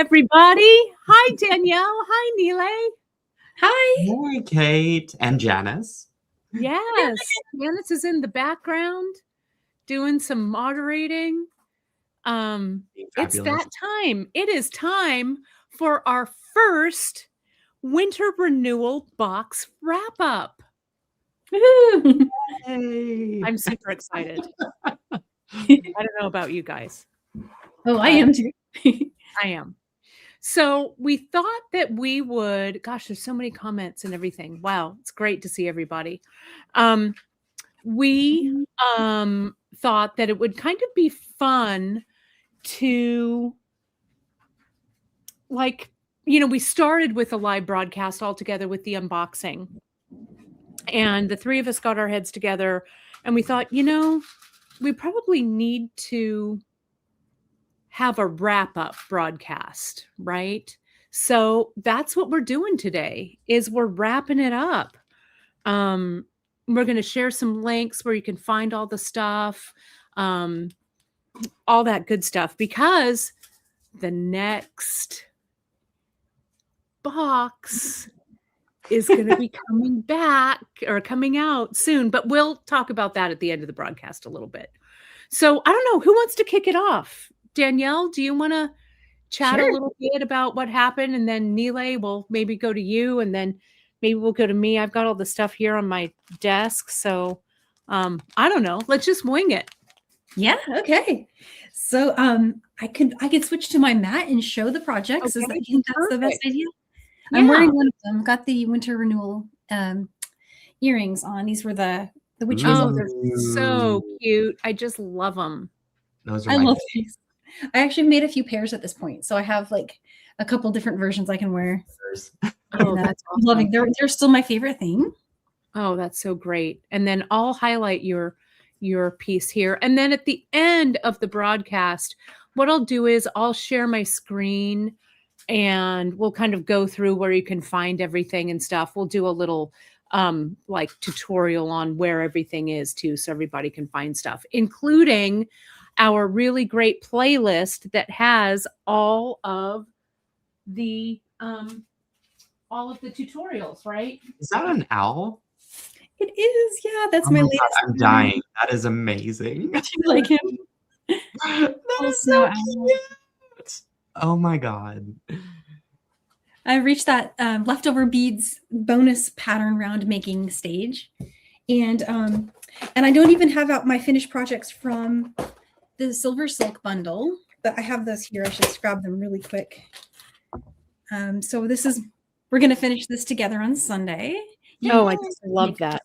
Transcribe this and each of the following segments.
everybody. Hi, Danielle. Hi, Nealay. Hi. Hi, Kate and Janice. Yes, Janice is in the background doing some moderating. It's that time. It is time for our first Winter Renewal Box wrap-up. Hey. I'm super excited. I don't know about you guys. Oh, I am too. I am. So we thought that we would, gosh, there's so many comments and everything. Wow, it's great to see everybody. We thought that it would kind of be fun to, like, we started with a live broadcast all together with the unboxing. And the three of us got our heads together and we thought, we probably need to have a wrap-up broadcast, right? So that's what we're doing today, is we're wrapping it up. We're going to share some links where you can find all the stuff, all that good stuff, because the next box is going to be coming out soon, but we'll talk about that at the end of the broadcast a little bit. So I don't know, who wants to kick it off? Danielle, do you want to chat a little bit about what happened? And then Nealay, will maybe go to you, and then maybe we'll go to me. I've got all the stuff here on my desk. So I don't know. Let's just wing it. Yeah, okay. So I could switch to my mat and show the projects. Okay, I think that's the best idea. Yeah. I'm wearing one of them. Got the Winter Renewal earrings on. These were the witch hazel. Oh, they're so cute. I just love them. Those are I love these. I actually made a few pairs at this point, so I have like a couple different versions I can wear. Oh, that's awesome. Loving. They're still my favorite thing. Oh, that's so great. And then I'll highlight your piece here. And then at the end of the broadcast, what I'll do is I'll share my screen and we'll kind of go through where you can find everything and stuff. We'll do a little like tutorial on where everything is too, so everybody can find stuff, including our really great playlist that has all of the tutorials, right? Is that an owl? It is, yeah. That's my latest. God, I'm dying. That is amazing. Do you like him? That is so cute. Oh my God. I reached that leftover beads bonus pattern round making stage, and I don't even have out my finished projects from the Silver Silk bundle, but I have those here. I should just grab them really quick. So we're going to finish this together on Sunday. Oh, I just love that.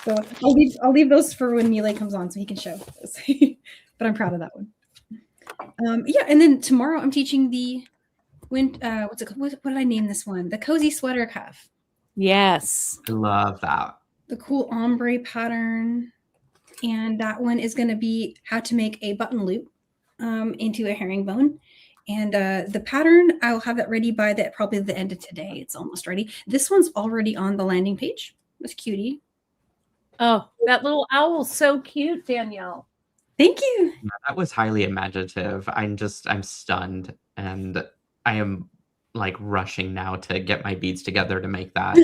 So I'll leave those for when Nealay comes on so he can show those. But I'm proud of that one. Yeah, and then tomorrow I'm teaching the what did I name this one? The cozy sweater cuff. Yes, I love that. The cool ombre pattern. And that one is going to be how to make a button loop into a herringbone. And the pattern, I'll have that ready by probably the end of today. It's almost ready. This one's already on the landing page. It's cutie. Oh, that little owl's so cute, Danielle. Thank you. Yeah, that was highly imaginative. I'm stunned, and I am like rushing now to get my beads together to make that.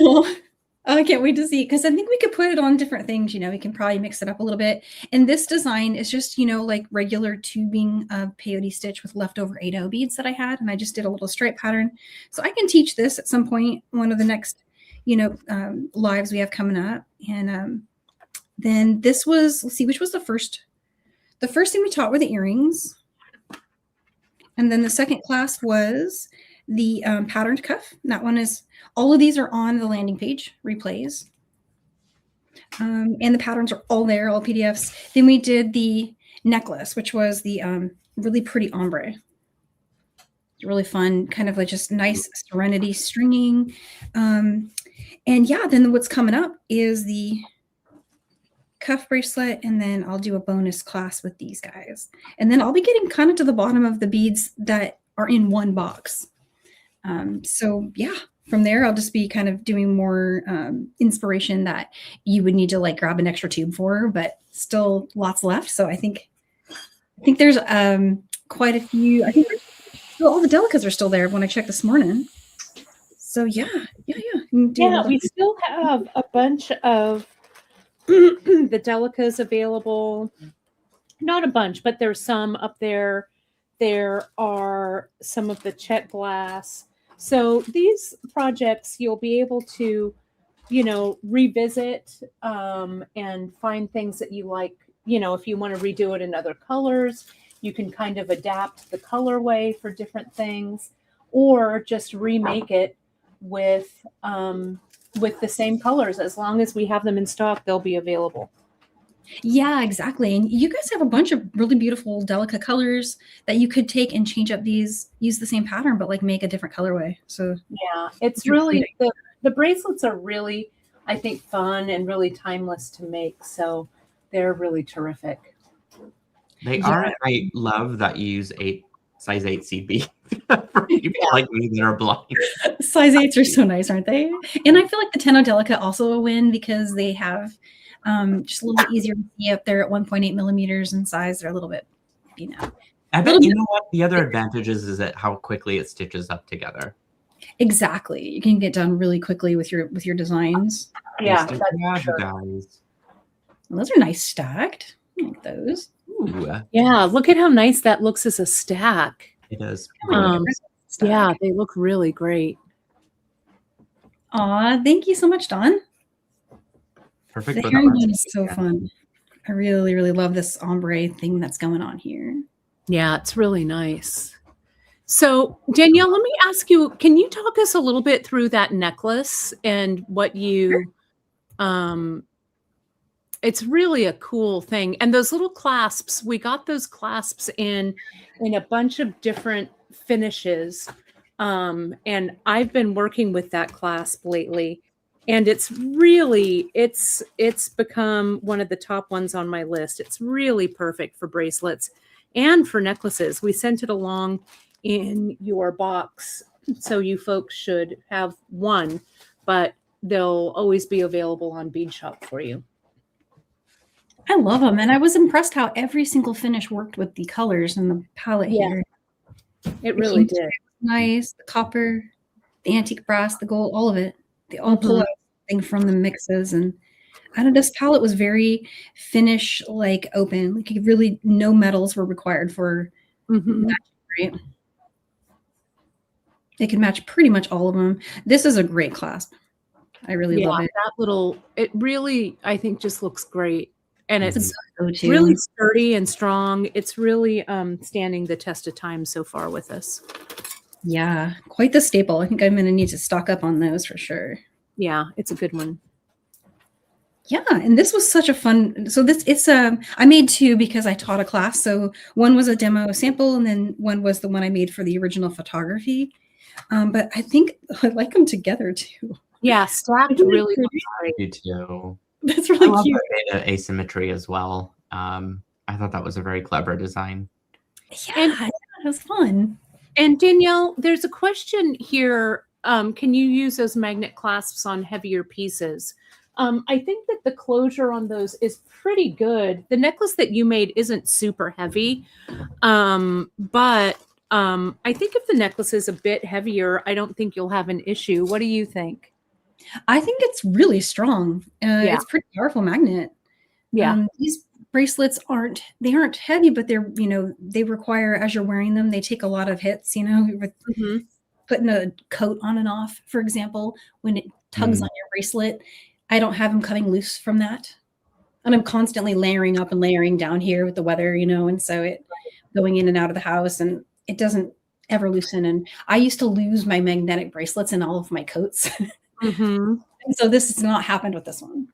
I can't wait to see, because I think we could put it on different things. We can probably mix it up a little bit. And this design is just, like regular tubing of peyote stitch with leftover 8/0 beads that I had. And I just did a little stripe pattern. So I can teach this at some point, one of the next, lives we have coming up. And then this was, let's see, which was the first? The first thing we taught were the earrings. And then the second class was the patterned cuff. That one is, all of these are on the landing page, replays. And the patterns are all there, all PDFs. Then we did the necklace, which was the really pretty ombre. It's really fun, kind of like just nice serenity stringing. And yeah, then what's coming up is the cuff bracelet, and then I'll do a bonus class with these guys. And then I'll be getting kind of to the bottom of the beads that are in one box. So yeah, from there, I'll just be kind of doing more inspiration that you would need to like grab an extra tube for, but still lots left. So I think there's quite a few. I think Well, all the delicas are still there when I checked this morning. So yeah. We still have a bunch of the delicas available. Not a bunch, but there's some up there. There are some of the Chet glass. So these projects you'll be able to, revisit and find things that you like. If you want to redo it in other colors, you can kind of adapt the colorway for different things, or just remake it with the same colors. As long as we have them in stock, they'll be available. Yeah, exactly. And you guys have a bunch of really beautiful Delica colors that you could take and change up use the same pattern, but like make a different colorway. So yeah, it's really, the bracelets are really, I think, fun and really timeless to make. So they're really terrific. They are. And I love that you use size 8 CB for people like me that are blind. Size 8s are so nice, aren't they? And I feel like the Tenno Delica also a win because they have just a little bit easier to see up there at 1.8 millimeters in size. They're a little bit, I bet you know what the other advantage is that how quickly it stitches up together. Exactly. You can get done really quickly with your designs. Yeah, guys. Well, those are nice stacked. I like those. Ooh. Yeah, look at how nice that looks as a stack. It is. Yeah, they look really great. Aw, thank you so much, Dawn. Perfect. The herringbone is so fun. I really, really love this ombre thing that's going on here. Yeah, it's really nice. So, Danielle, let me ask you, can you talk us a little bit through that necklace and what you, it's really a cool thing. And those little clasps, we got those clasps in a bunch of different finishes. And I've been working with that clasp lately. And it's really, it's become one of the top ones on my list. It's really perfect for bracelets and for necklaces. We sent it along in your box, so you folks should have one, but they'll always be available on Bead Shop for you. I love them. And I was impressed how every single finish worked with the colors and the palette here. It really did. Nice. The copper, the antique brass, the gold, all of it. They all pull out something from the mixes. And I don't know, this palette was very finish like open. Like really no metals were required for matching, right? They can match pretty much all of them. This is a great clasp. I really love it. That little, it really, I think, just looks great. And it's really sturdy and strong. It's really standing the test of time so far with us. Yeah, quite the staple. I think I'm going to need to stock up on those for sure. Yeah, it's a good one. Yeah, and this was such a fun. So I made two because I taught a class. So one was a demo sample, and then one was the one I made for the original photography. But I think I like them together too. Yeah, stacked really looks great. You too. That's really cute. The asymmetry as well. I thought that was a very clever design. Yeah, it was fun. And Danielle, there's a question here. Can you use those magnet clasps on heavier pieces? I think that the closure on those is pretty good. The necklace that you made isn't super heavy, but I think if the necklace is a bit heavier, I don't think you'll have an issue. What do you think? I think it's really strong. It's a pretty powerful magnet. Yeah. These bracelets aren't heavy, but they're, they require, as you're wearing them, they take a lot of hits, with putting a coat on and off, for example, when it tugs on your bracelet. I don't have them coming loose from that. And I'm constantly layering up and layering down here with the weather, and so it going in and out of the house, and it doesn't ever loosen. And I used to lose my magnetic bracelets in all of my coats. And so this has not happened with this one.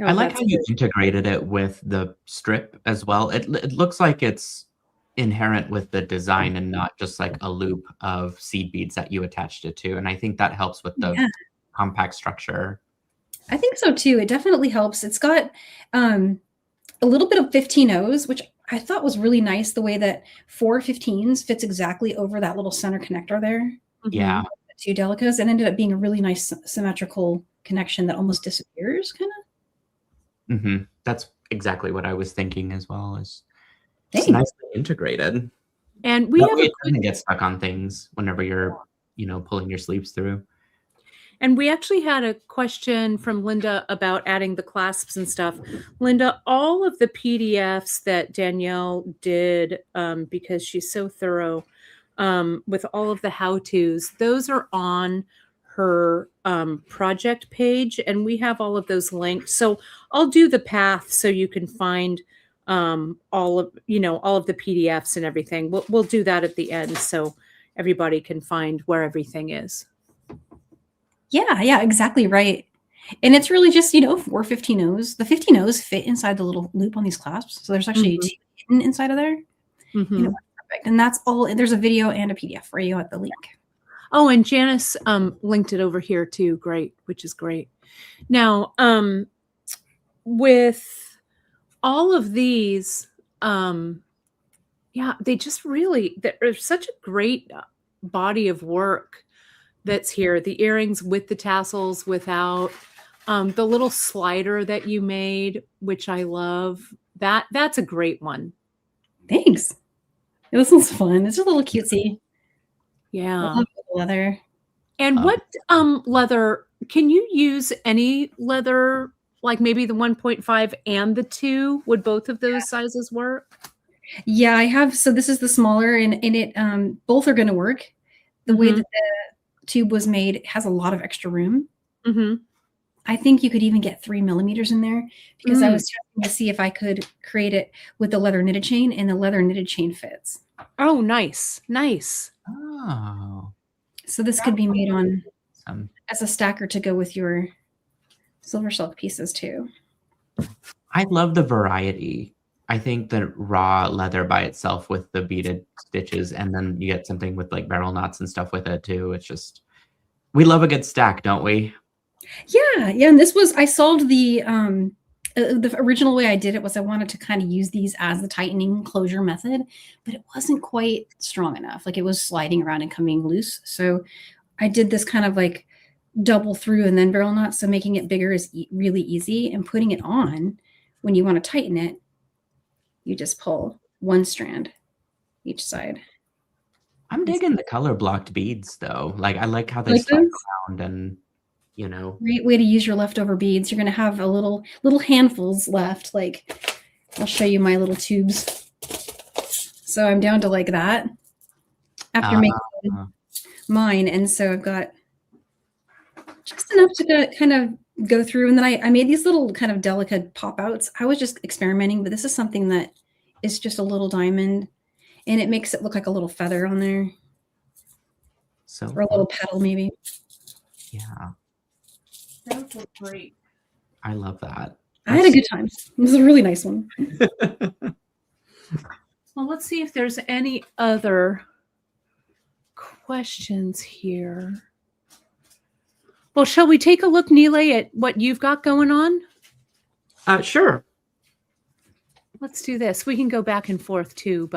I like how you integrated it with the strip as well. It looks like it's inherent with the design and not just like a loop of seed beads that you attached it to. And I think that helps with the compact structure. I think so too. It definitely helps. It's got a little bit of 15-0s, which I thought was really nice, the way that 4 15s fits exactly over that little center connector there. Yeah. Two delicas, and ended up being a really nice symmetrical connection that almost disappears, kind of. That's exactly what I was thinking as well. It's nicely integrated. And we That have way a it good, doesn't get stuck on things whenever you're, pulling your sleeves through. and we actually had a question from Linda about adding the clasps and stuff. Linda, all of the PDFs that Danielle did, because she's so thorough, with all of the how-tos, those are on her project page, and we have all of those linked. So I'll do the path so you can find all of the PDFs and everything. We'll do that at the end so everybody can find where everything is. Yeah, exactly right. And it's really just, 4 15 O's. The 15 O's fit inside the little loop on these clasps. So there's actually Mhm. 2 hidden inside of there. Mhm. Perfect. And that's all. There's a video and a PDF for you at the link. Oh, and Janice linked it over here too. Great, which is great. Now, with all of these, yeah, they just really, there's such a great body of work that's here. The earrings with the tassels, without, the little slider that you made, which I love. That's a great one. Thanks. This one's fun. It's just a little cutesy. I Yeah. love the leather. And what leather, can you use any leather, like maybe the 1.5 and the 2? Would both of those sizes work? Yeah, I have. So this is the smaller, and it both are going to work. The way that the tube was made, it has a lot of extra room. Mhm. I think you could even get 3 millimeters in there, because I was testing to see if I could create it with the leather knitted chain, and the leather knitted chain fits. Oh, nice. Nice. Oh. So this could be made on Awesome. as a stacker to go with your silver silk pieces too. I love the variety. I think the raw leather by itself with the beaded stitches, and then you get something with like barrel knots and stuff with it too. It's just, we love a good stack, don't we? Yeah. And this was, I solved the original way I did it was I wanted to kind of use these as the tightening closure method, but it wasn't quite strong enough. Like it was sliding around and coming loose. So I did this kind of like double through and then barrel knot. So making it bigger is really easy, and putting it on when you want to tighten it, you just pull one strand each side. I'm digging the color blocked beads though. Like I like how they Like slide this? around and Great way to use your leftover beads. You're going to have a little handfuls left. Like I'll show you my little tubes. So I'm down to like that after making mine. And so I've got just enough to kind of go through. And then I made these little kind of delicate pop outs. I was just experimenting, but this is something that is just a little diamond, and it makes it look like a little feather on there. So or a little petal maybe. Yeah. That was great. I love that. I had a good time. It was a really nice one. Well, let's see if there's any other questions here. Well, shall we take a look, Nealay, at what you've got going on? Sure. Let's do this. We can go back and forth too,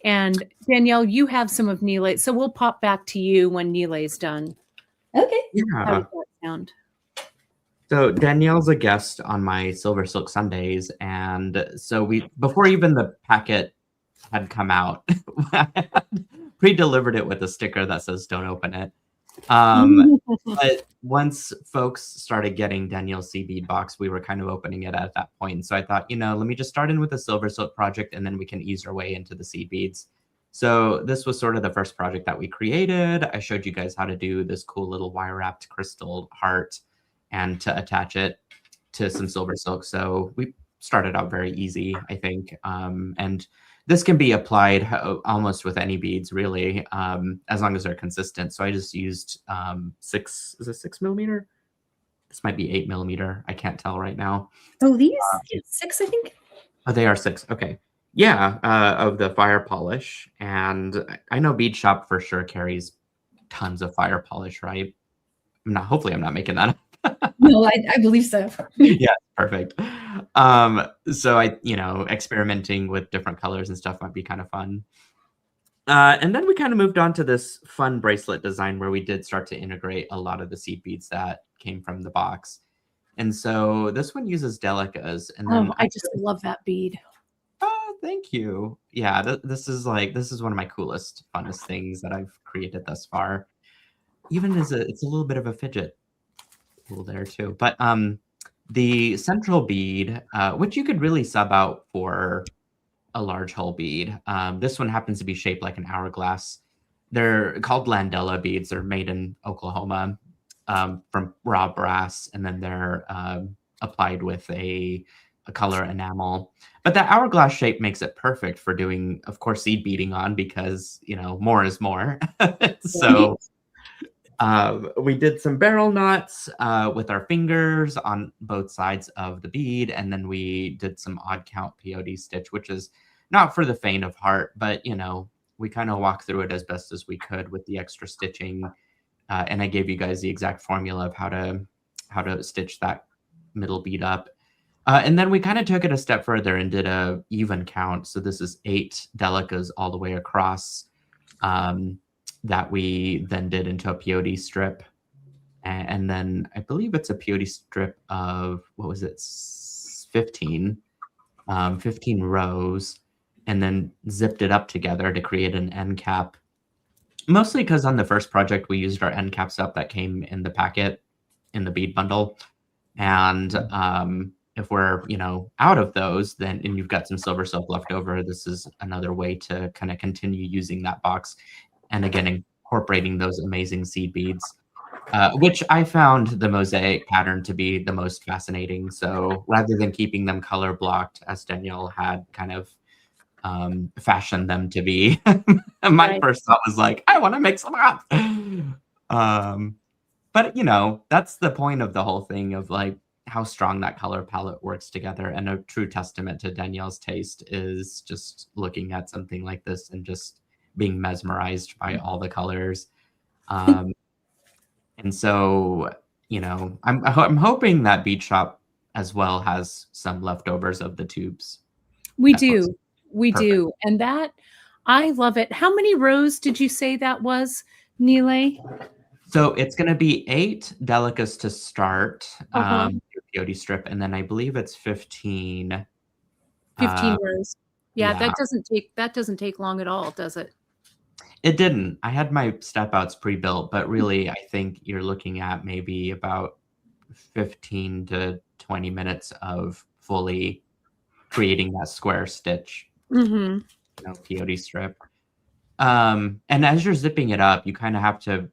and Danielle, you have some of Nealay, so we'll pop back to you when Nealay's done. Okay. Yeah. How does that sound? So Danielle's a guest on my Silver Silk Sundays, and so before even the packet had come out, I had pre-delivered it with a sticker that says "Don't open it." But once folks started getting Danielle's seed bead box, we were kind of opening it at that point. So I thought, let me just start in with the Silver Silk project, and then we can ease our way into the seed beads. So this was sort of the first project that we created. I showed you guys how to do this cool little wire wrapped crystal heart and to attach it to some silver silk. So we started out very easy, I think. And this can be applied almost with any beads, really, as long as they're consistent. So I just used 6 millimeter? This might be 8 millimeter. I can't tell right now. Oh, these 6, I think. Oh, they are 6. Okay. Yeah, of the fire polish. And I know Bead Shop for sure carries tons of fire polish, right? Hopefully I'm not making that up. No, I believe so. Yeah, perfect. So I, experimenting with different colors and stuff might be kind of fun. And then we kind of moved on to this fun bracelet design where we did start to integrate a lot of the seed beads that came from the box. And so this one uses delicas. And then I just love that bead. Thank you. Yeah, this is one of my coolest, funnest things that I've created thus far. Even it's a little bit of a fidget tool there too. But the central bead, which you could really sub out for a large hole bead. This one happens to be shaped like an hourglass. They're called Landella beads. They're made in Oklahoma from raw brass, and then they're applied with a color enamel. But that hourglass shape makes it perfect for doing, of course, seed beading on, because more is more. So we did some barrel knots with our fingers on both sides of the bead, and then we did some odd count peyote stitch, which is not for the faint of heart, but we kind of walked through it as best as we could with the extra stitching. And I gave you guys the exact formula of how to stitch that middle bead up. And then we kind of took it a step further and did a even count. So this is 8 delicas all the way across that we then did into a peyote strip. And then I believe it's a peyote strip of, what was it, 15 rows, and then zipped it up together to create an end cap. Mostly because on the first project, we used our end caps up that came in the packet in the bead bundle. And if we're, out of those, then, and you've got some silver silk left over, this is another way to kind of continue using that box. And again, incorporating those amazing seed beads, which I found the mosaic pattern to be the most fascinating. So rather than keeping them color blocked, as Danielle had kind of fashioned them to be, my first thought was like, I want to mix them up. But that's the point of the whole thing, of like how strong that color palette works together. And a true testament to Danielle's taste is just looking at something like this and just being mesmerized by all the colors. And so, I'm hoping that Bead Shop as well has some leftovers of the tubes. We do. And that, I love it. How many rows did you say that was, Nealay? So it's going to be 8 delicas to start, peyote strip, and then I believe it's 15. 15 rows. Yeah, that doesn't take long at all, does it? It didn't. I had my step outs pre-built, but really I think you're looking at maybe about 15 to 20 minutes of fully creating that square stitch, peyote strip. And as you're zipping it up, you kind of have to,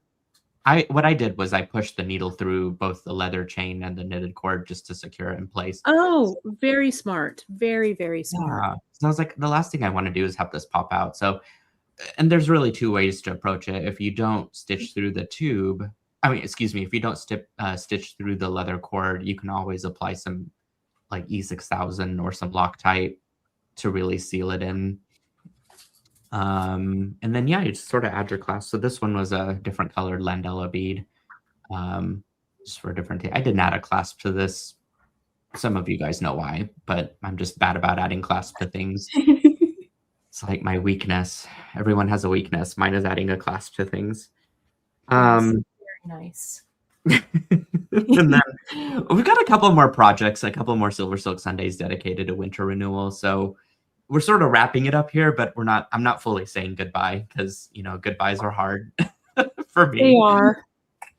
what I did was I pushed the needle through both the leather chain and the knitted cord just to secure it in place. Oh, very smart. Very, very smart. Yeah. So I was like, the last thing I want to do is have this pop out. So, and there's really 2 ways to approach it. If you don't stitch through the tube, if you don't stitch through the leather cord, you can always apply some like E6000 or some Loctite to really seal it in. And then, you just sort of add your clasp. So this one was a different colored Landella bead, just for a different, I didn't add a clasp to this. Some of you guys know why, but I'm just bad about adding clasp to things. It's like my weakness. Everyone has a weakness. Mine is adding a clasp to things. Very nice. And then we've got a couple more projects, a couple more Silver Silk Sundays dedicated to Winter Renewal. So we're sort of wrapping it up here, but I'm not fully saying goodbye, because, goodbyes are hard for me.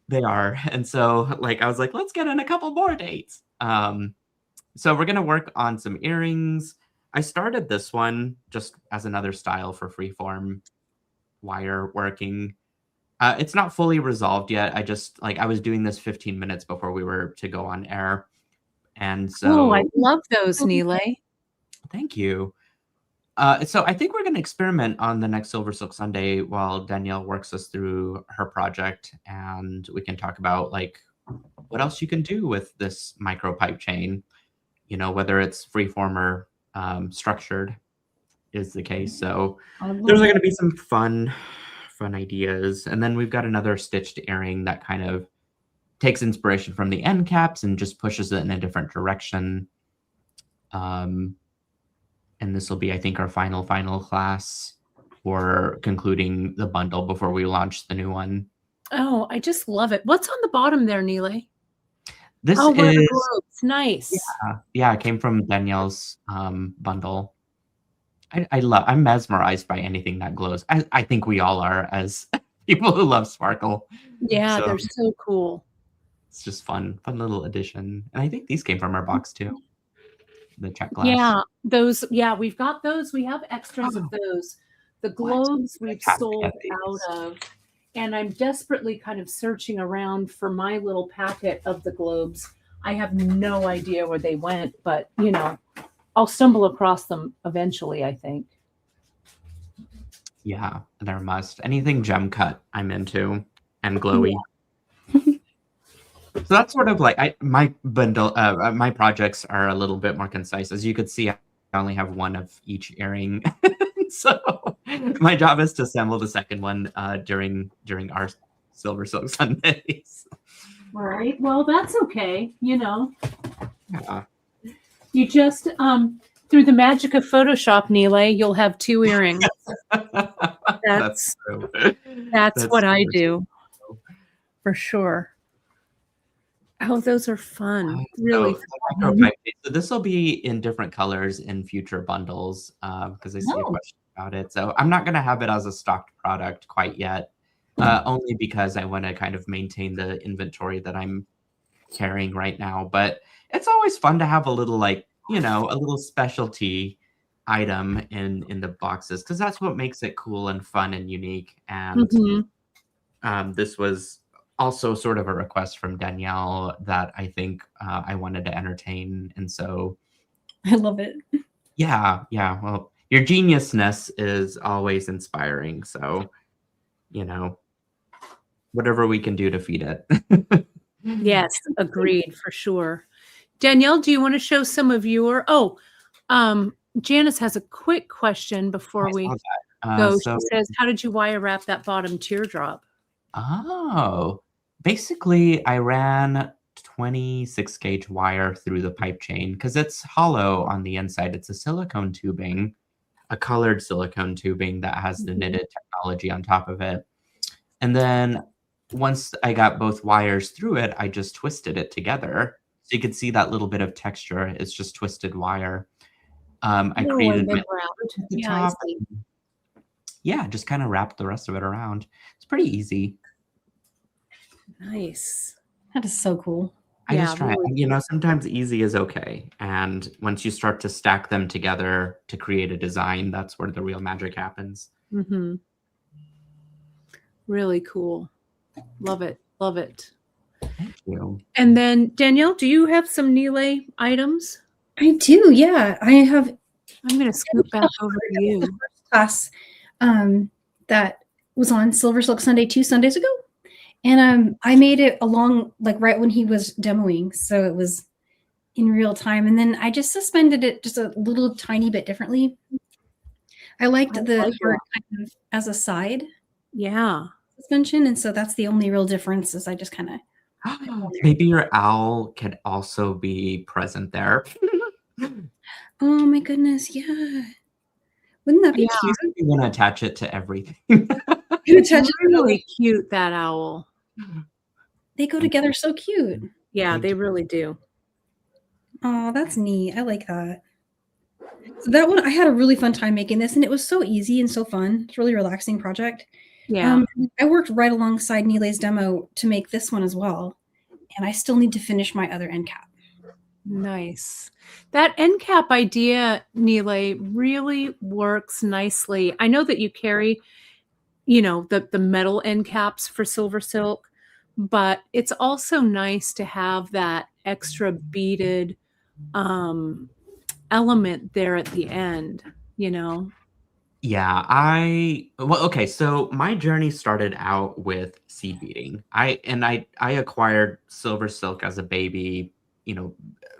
They are. And so I was like, let's get in a couple more dates. So we're going to work on some earrings. I started this one just as another style for freeform wire working. It's not fully resolved yet. I was doing this 15 minutes before we were to go on air. And so I love those, Nealay. Thank you. So I think we're going to experiment on the next Silver Silk Sunday while Danielle works us through her project, and we can talk about what else you can do with this micro pipe chain, whether it's freeform or structured is the case. So there's going to be some fun ideas. And then we've got another stitched earring that kind of takes inspiration from the end caps and just pushes it in a different direction. And this will be, I think, our final class for concluding the bundle before we launch the new one. Oh, I just love it. What's on the bottom there, Nealay? This is nice. Yeah, it came from Danielle's bundle. I'm mesmerized by anything that glows. I think we all are as people who love sparkle. Yeah, So they're so cool. it's just fun little addition. And I think these came from our box too. The check glass. Yeah, those. Yeah, we've got those. We have extras of Oh, those. The what? globes I we've have to sold get out these. of, and I'm desperately kind of searching around for my little packet of the globes. I have no idea where they went, but I'll stumble across them eventually, I think. Yeah, they're a must. Anything gem cut, I'm into, and Yeah. glowy. So that's sort of like my bundle. My projects are a little bit more concise. As you could see, I only have one of each earring, so my job is to assemble the second one during our Silver Silk Sundays. All right. Well, that's okay. Yeah. You just through the magic of Photoshop, Nealay, you'll have 2 earrings. That's true. That's what I super do true. for sure. Oh, those are fun. So Really the fun. micropipe. So this will be in different colors in future bundles because I see a Oh. question about it. So I'm not going to have it as a stocked product quite yet, only because I want to kind of maintain the inventory that I'm carrying right now. But it's always fun to have a little a little specialty item in the boxes because that's what makes it cool and fun and unique. And this was also sort of a request from Danielle that I think I wanted to entertain. And so, I love it. yeah. Well, your geniusness is always inspiring. So, whatever we can do to feed it. Yes, agreed for sure. Danielle, do you want to show some of your Janice has a quick question before I we saw that. go. So, She says, how did you wire wrap that bottom teardrop? basically, I ran 26 gauge wire through the pipe chain because it's hollow on the inside. It's a silicone tubing, a colored silicone tubing that has the knitted technology on top of it. And then once I got both wires through it, I just twisted it together. So you could see that little bit of texture. It's just twisted wire. I created and then my wrapped. at the Yeah, I top. see. Yeah, just kind of wrapped the rest of it around. It's pretty easy. Nice. That is so cool. I just try. really. Sometimes easy is okay. And once you start to stack them together to create a design, that's where the real magic happens. Really cool. Love it. Love it. Thank you. And then Danielle, do you have some Nealay items? I do, yeah. I have I'm going to scoot back over to you. the first class that was on Silver Silk Sunday 2 Sundays ago. And I made it along right when he was demoing. So it was in real time. And then I just suspended it just a little tiny bit differently. I liked the part kind of as a side suspension. And so that's the only real difference is I just kind of Maybe your owl could also be present there. oh my goodness, yeah. Wouldn't that be cute? You want to attach it to everything. It's really cute, that owl. They go together so cute. Yeah, they really do. Oh, that's neat. I like that. So that one, I had a really fun time making this, and it was so easy and so fun. It's a really relaxing project. Yeah. I worked right alongside Nealay's demo to make this one as well, and I still need to finish my other end cap. Nice. That end cap idea, Nealay, really works nicely. I know that you carry, the metal end caps for Silver Silk, but it's also nice to have that extra beaded element there at the end, Yeah, okay, so my journey started out with seed beading. I acquired Silver Silk as a baby,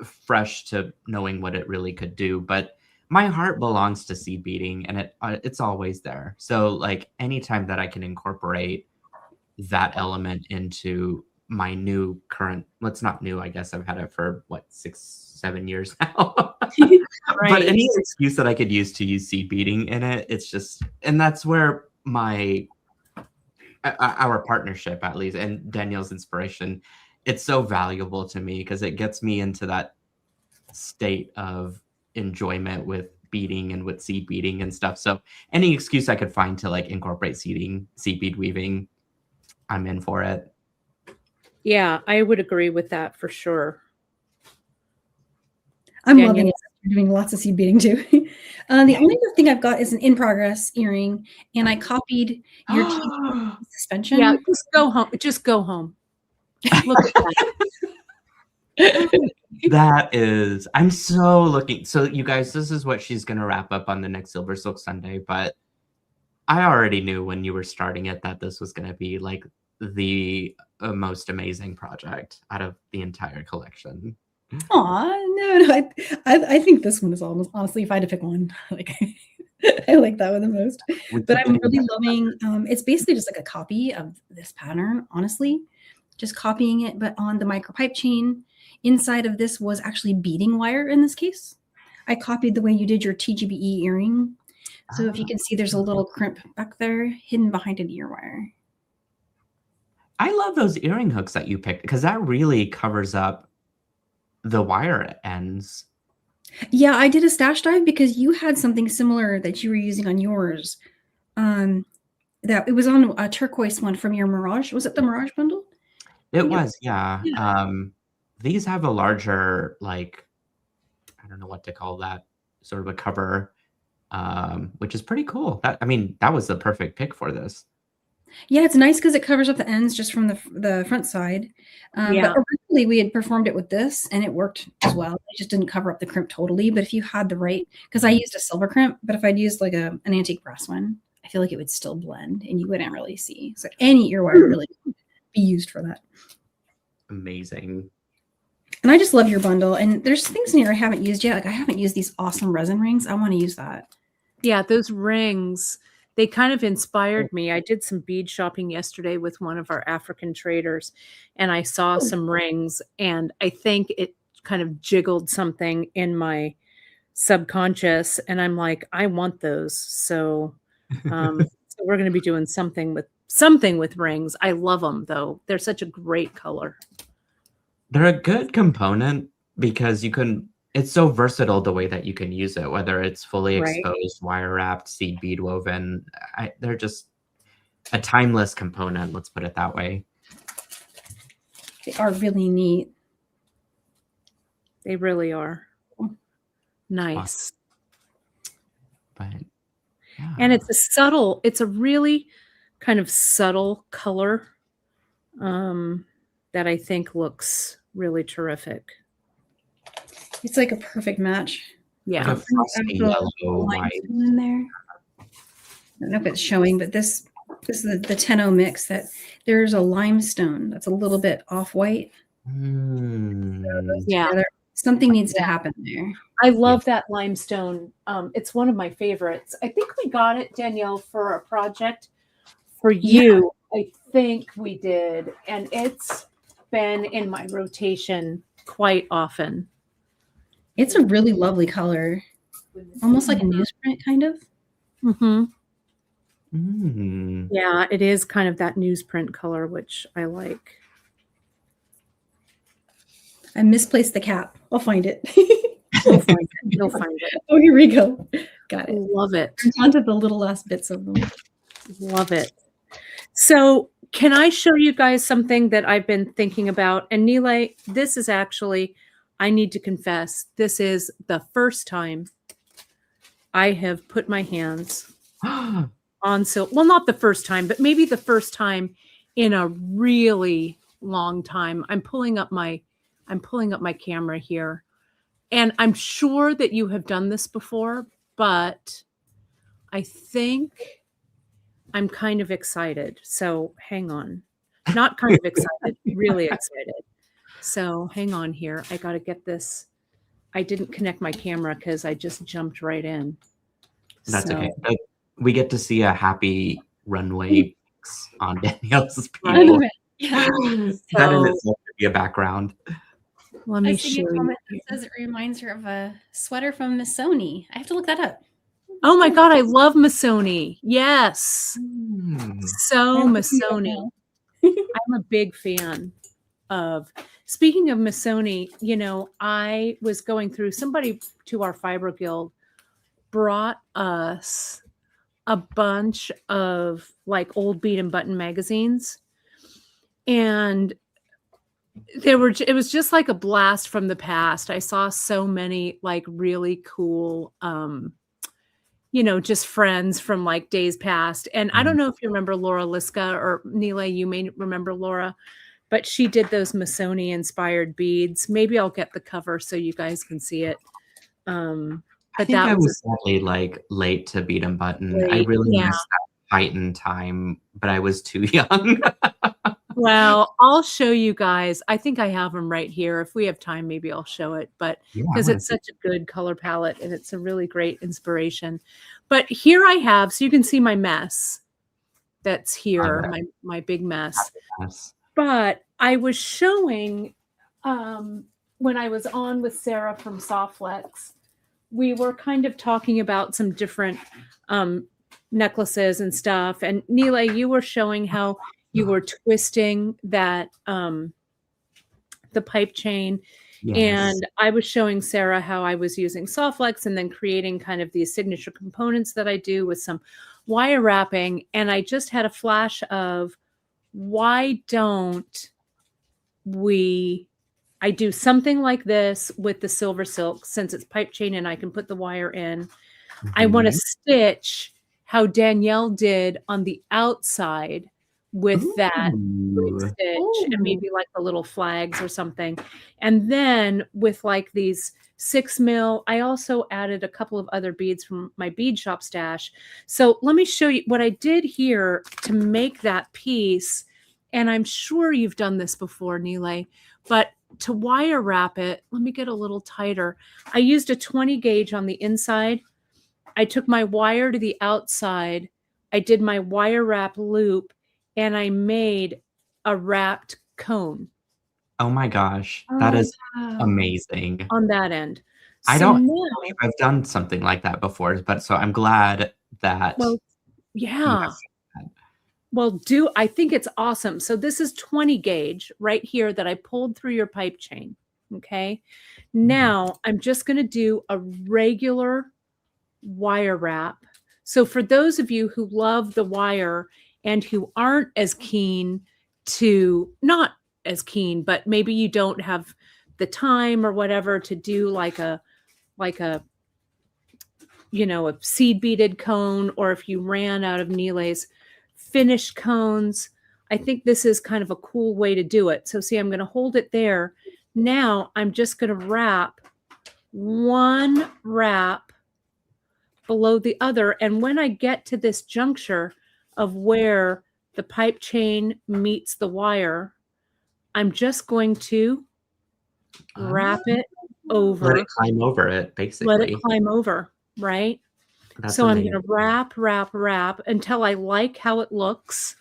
fresh to knowing what it really could do, but my heart belongs to seed beading and it's always there. So anytime that I can incorporate that element into my new current, well, it's not new, I guess I've had it for 6-7 years now. Right. But any excuse that I could use to use seed beading in it, it's just, and that's where our partnership, at least, and Danielle's inspiration, it's so valuable to me because it gets me into that state of enjoyment with beading and with seed beading and stuff. So any excuse I could find to like incorporate seed bead weaving, I'm in for it. Yeah, I would agree with that for sure. I'm Danielle? loving it. You're doing lots of seed beading too. The only other thing I've got is an in progress earring, and I copied your suspension. Yeah, just go home. Just go home. Look at that. That is, I'm so looking. So you guys, this is what she's going to wrap up on the next Silver Silk Sunday. But I already knew when you were starting it that this was going to be like the most amazing project out of the entire collection. Aw, no, I think this one is almost, honestly, if I had to pick one, like I like that one the most. But I'm really loving, it's basically just like a copy of this pattern, honestly, just copying it, but on the micropipe chain. Inside of this was actually beading wire in this case. I copied the way you did your TGBE earring. So if you can see, there's a little crimp back there hidden behind an ear wire. I love those earring hooks that you picked because that really covers up the wire ends. Yeah, I did a stash dive because you had something similar that you were using on yours. That it was on a turquoise one from your Mirage. Was it the Mirage bundle? It was, yeah. These have a larger, like, I don't know what to call that, sort of a cover, which is pretty cool. That, I mean, that was the perfect pick for this. Yeah, it's nice because it covers up the ends just from the front side. But originally we had performed it with this and it worked as well. It just didn't cover up the crimp totally. But if you had the right, because I used a silver crimp, but if I'd used like an antique brass one, I feel like it would still blend and you wouldn't really see. So any ear wire really be used for that. Amazing. And I just love your bundle. And there's things in here I haven't used yet. Like I haven't used these awesome resin rings. I want to use that. Yeah, those rings, they kind of inspired me. I did some bead shopping yesterday with one of our African traders, and I saw some rings, and I think it kind of jiggled something in my subconscious, and I'm like, I want those. So, so we're going to be doing something with rings. I love them though. They're such a great color. They're a good component because you can, it's so versatile the way that you can use it, whether it's fully exposed, wire wrapped, seed bead woven. They're just a timeless component. Let's put it that way. They are really neat. They really are. Nice. But yeah. And it's a really kind of subtle color that I think looks really terrific. It's like a perfect match. Yeah. Like a frosty yellow white. In there. I don't know if it's showing, but this is the 10-0 mix that there's a limestone that's a little bit off-white. Yeah. Something needs to happen there. I love that limestone. It's one of my favorites. I think we got it, Danielle, for a project for you. Yeah. I think we did. And it's been in my rotation quite often. It's a really lovely color. Almost like a newsprint, kind of. Yeah, it is kind of that newsprint color, which I like. I misplaced the cap. I'll find it. You'll find it. You'll find it. Oh, here we go. Got it. Love it. Onto the little last bits of them. Love it. So can I show you guys something that I've been thinking about? And Nealay, this is actually, I need to confess, this is the first time I have put my hands on silk. Well, not the first time, but maybe the first time in a really long time. I'm pulling up my camera here. And I'm sure that you have done this before, but I think I'm kind of excited. So hang on. Not kind of excited, really excited. So hang on here. I got to get this. I didn't connect my camera because I just jumped right in. That's okay. We get to see a happy runway on Danielle's people. Yeah. That in itself could be a background. Let me show you. Comment that says it reminds her of a sweater from Missoni. I have to look that up. Oh my God, I love Missoni. Yes. So Missoni. I'm a big fan of. Speaking of Missoni, you know, I was going through, somebody to our Fibro Guild brought us a bunch of like old bead and button magazines, and it was just like a blast from the past. I saw so many like really cool just friends from like days past. And I don't know if you remember Laura Liska, or Nealay, you may remember Laura, but she did those Masoni inspired beads. Maybe I'll get the cover so you guys can see it. I think I was sadly like late to bead and button. I really missed that heightened time, but I was too young. Well, I'll show you guys. I think I have them right here. If we have time, maybe I'll show it. But because it's such a good color palette and it's a really great inspiration. But here I have, so you can see my mess that's here, my big mess. But I was showing when I was on with Sarah from Softflex, we were kind of talking about some different necklaces and stuff. And Nealay, you were showing how you were twisting that the pipe chain. Yes. And I was showing Sarah how I was using Softflex and then creating kind of these signature components that I do with some wire wrapping. And I just had a flash of, why don't I do something like this with the silver silk, since it's pipe chain and I can put the wire in. I want to stitch how Danielle did on the outside with that stitch and maybe like the little flags or something. And then with like these 6 mil, I also added a couple of other beads from my bead shop stash. So let me show you what I did here to make that piece. And I'm sure you've done this before, Nealay, but to wire wrap it, let me get a little tighter. I used a 20 gauge on the inside. I took my wire to the outside. I did my wire wrap loop, and I made a wrapped cone. Oh my gosh, that is amazing. On that end. I don't believe I've done something like that before, but so I'm glad that. Well, yeah. Well, I think it's awesome. So this is 20 gauge right here that I pulled through your pipe chain. Okay. Now I'm just going to do a regular wire wrap. So for those of you who love the wire and who aren't as keen not as keen, but maybe you don't have the time or whatever to do like a seed beaded cone, or if you ran out of Nealay's finished cones, I think this is kind of a cool way to do it. So see, I'm going to hold it there. Now I'm just going to wrap one wrap below the other. And when I get to this juncture of where the pipe chain meets the wire, I'm just going to wrap it over. Let it climb over it, basically. Let it climb over, right? So amazing. I'm going to wrap until I like how it looks.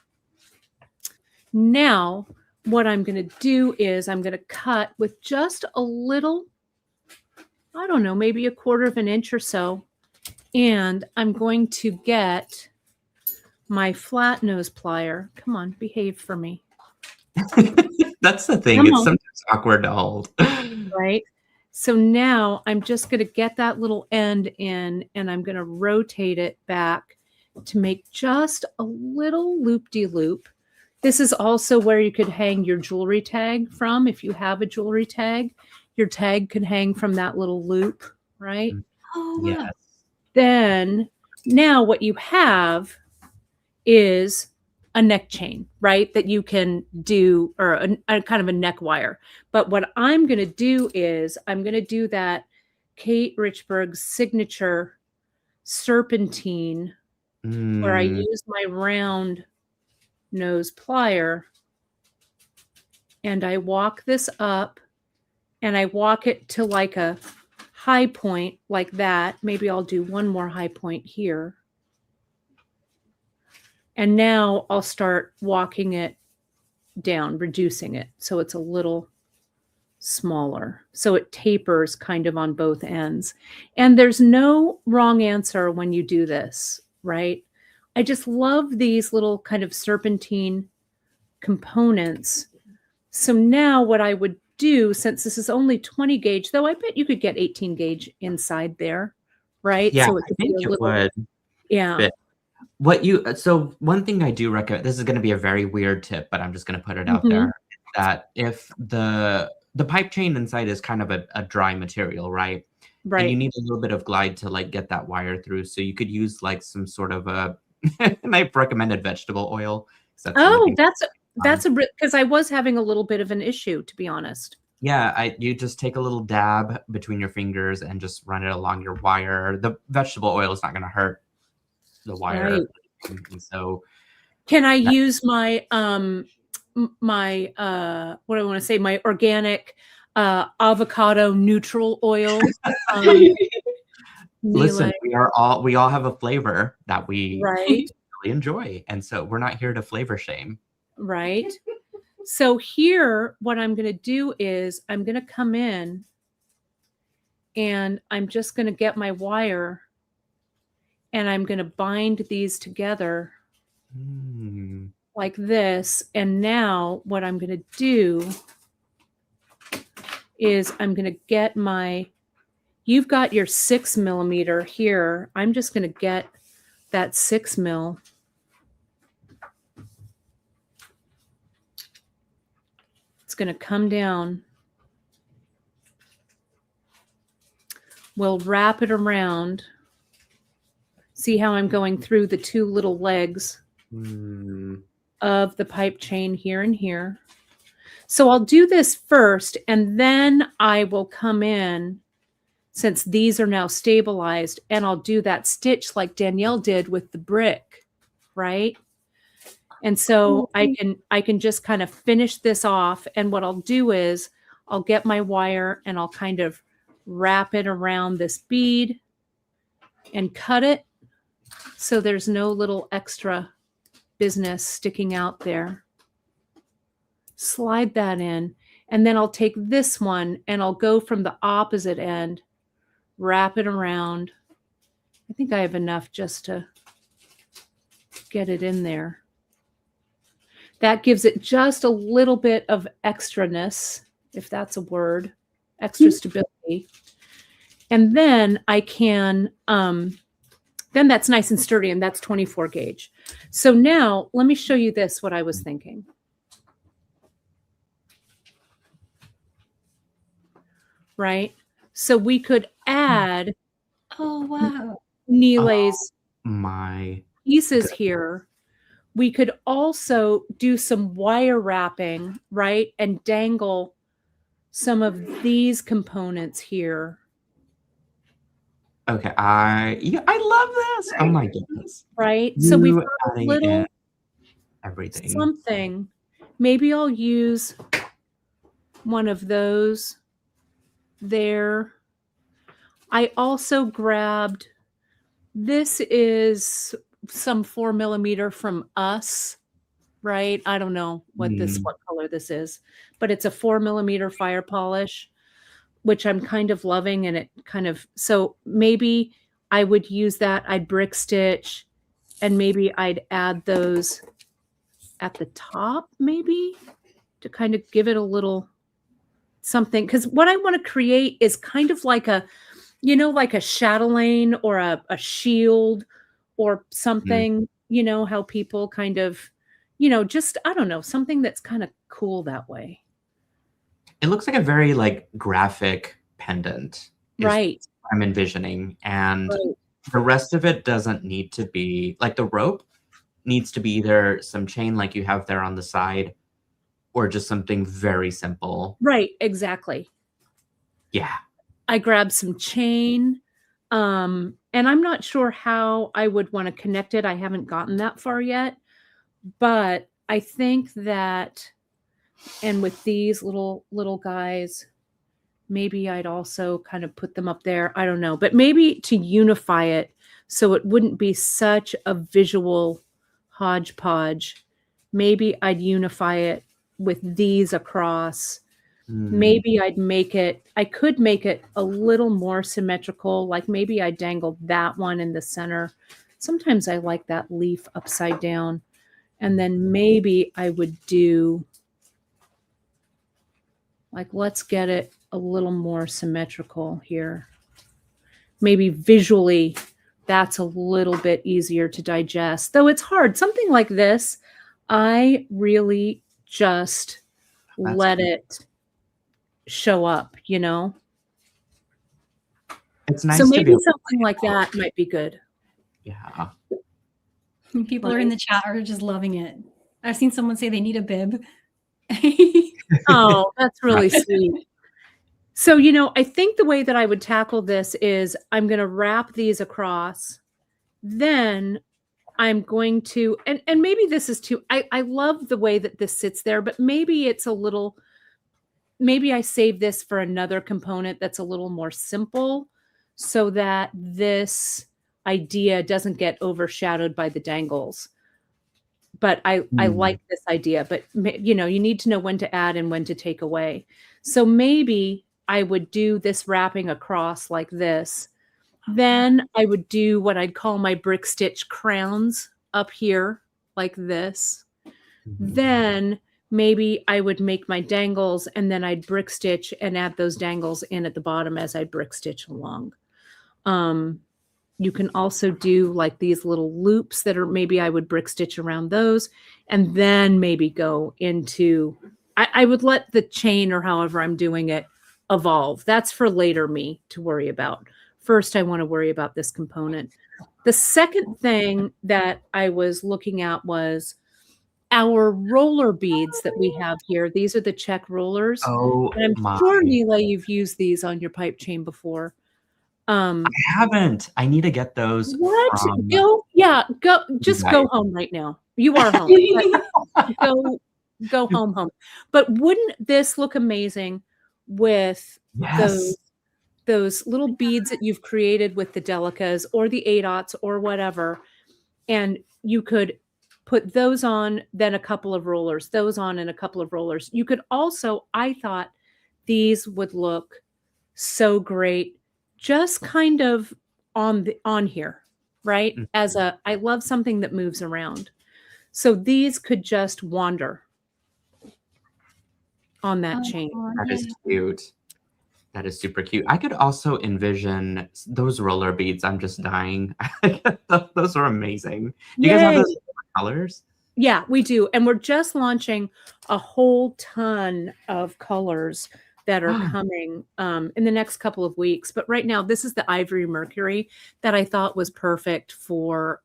Now, what I'm going to do is I'm going to cut with just a little, I don't know, maybe 1/4 of an inch or so. And I'm going to get my flat nose plier. Come on, behave for me. That's the thing. It's sometimes awkward to hold. Right? So now I'm just going to get that little end in, and I'm going to rotate it back to make just a little loop-de-loop. This is also where you could hang your jewelry tag from. If you have a jewelry tag, your tag could hang from that little loop, right? Oh, yes. Then now what you have is a neck chain, right? That you can do, or a kind of a neck wire. But what I'm going to do is I'm going to do that Kate Richburg's signature serpentine where I use my round nose plier and I walk this up and I walk it to like a high point like that. Maybe I'll do one more high point here. And now I'll start walking it down, reducing it so it's a little smaller. So it tapers kind of on both ends. And there's no wrong answer when you do this, right? I just love these little kind of serpentine components. So now what I would do, since this is only 20 gauge, though I bet you could get 18 gauge inside there, right? Yeah, So it I could be think a it little, would yeah. fit. So one thing I do recommend, this is going to be a very weird tip, but I'm just going to put it out Hmm. there, that if the pipe chain inside is kind of a dry material, right? And you Right. need a little bit of glide to like get that wire through. So you could use like some sort of a, and I've recommended vegetable oil, because that's the only Oh, thing. that's a because I was having a little bit of an issue, to be honest. Yeah, you just take a little dab between your fingers and just run it along your wire. The vegetable oil is not going to hurt the Right. wire. And so Can I that, use my my what do I want to say, my organic avocado neutral oil? Um listen, Nealay, we all have a flavor that we right? really enjoy. And so we're not here to flavor shame. Right. So here, what I'm going to do is I'm going to come in and I'm just going to get my wire and I'm going to bind these together Mm. like this. And now what I'm going to do is I'm going to get you've got your 6 millimeter here. I'm just going to get that 6 mil. It's going to come down. We'll wrap it around. See how I'm going through the two little legs of the pipe chain here and here. So I'll do this first, and then I will come in, since these are now stabilized, and I'll do that stitch like Danielle did with the brick, right? And so I can just kind of finish this off. And what I'll do is I'll get my wire and I'll kind of wrap it around this bead and cut it so there's no little extra business sticking out there. Slide that in. And then I'll take this one and I'll go from the opposite end, wrap it around. I think I have enough just to get it in there. That gives it just a little bit of extraness, if that's a word, extra stability. And then I can, then that's nice and sturdy, and that's 24 gauge. So now let me show you this, what I was thinking. Right? So we could add Oh, wow. Nealay's My pieces here. We could also do some wire wrapping, right? And dangle some of these components here. okay, I love this. Oh my goodness. Right? So we've You got a adding little in everything. something. Maybe I'll use one of those there. I also grabbed, this is some 4 millimeter from Us, right? I don't know what color this is, but it's a 4 millimeter fire polish, which I'm kind of loving. And it kind of, so maybe I would use that. I'd brick stitch, and maybe I'd add those at the top, maybe to kind of give it a little something. Because what I want to create is kind of like a, like a chatelaine or a shield or something, how people kind of, just, I don't know, something that's kind of cool that way. It looks like a very like graphic pendant. Right. What I'm envisioning. And Right. the rest of it doesn't need to be like, the rope needs to be either some chain like you have there on the side, or just something very simple. Right. Exactly. Yeah. I grabbed some chain. And I'm not sure how I would want to connect it. I haven't gotten that far yet, but I think that, and with these little guys, maybe I'd also kind of put them up there. I don't know, but maybe to unify it so it wouldn't be such a visual hodgepodge. Maybe I'd unify it with these across. Maybe I could make it a little more symmetrical. Like maybe I dangle that one in the center. Sometimes I like that leaf upside down. And then maybe I would do, like, let's get it a little more symmetrical here. maybe visually that's a little bit easier to digest, though it's hard. Something like this, I really just let it show up, you know? It's nice So to be maybe able to something lay like it out. that might be good. Yeah. People are in the chat are just loving it. I've seen someone say they need a bib. Oh, that's really sweet. So, you know, I think the way that I would tackle this is I'm going to wrap these across. Then I'm going to, and maybe this is too, I love the way that this sits there, but maybe it's a little, maybe I save this for another component that's a little more simple so that this idea doesn't get overshadowed by the dangles. But I like this idea, but you know, you need to know when to add and when to take away. So maybe I would do this wrapping across like this. Then I would do what I'd call my brick stitch crowns up here like this. Then maybe I would make my dangles and then I'd brick stitch and add those dangles in at the bottom as I brick stitch along. You can also do like these little loops that are maybe I would brick stitch around those and then maybe go into, I would let the chain or however I'm doing it evolve. That's for later me to worry about. First, I want to worry about this component. The second thing that I was looking at was our roller beads that we have here. These are the check rollers. Oh, and I'm sure, Nealay, you've used these on your pipe chain before. I haven't. I need to get those. What? Go. Just go home right now. You are home. Go home. But wouldn't this look amazing with those little beads that you've created with the delicas or the 8/0 or whatever? And you could put those on, then a couple of rollers, those on and a couple of rollers. You could also, I thought these would look so great just kind of on here, right? As I love something that moves around. So these could just wander on that chain. That is cute. That is super cute. I could also envision those roller beads. I'm just dying. Those are amazing. Do you guys have those colors? Yeah, we do. And we're just launching a whole ton of colors that are coming in the next couple of weeks. But right now, this is the Ivory Mercury that I thought was perfect for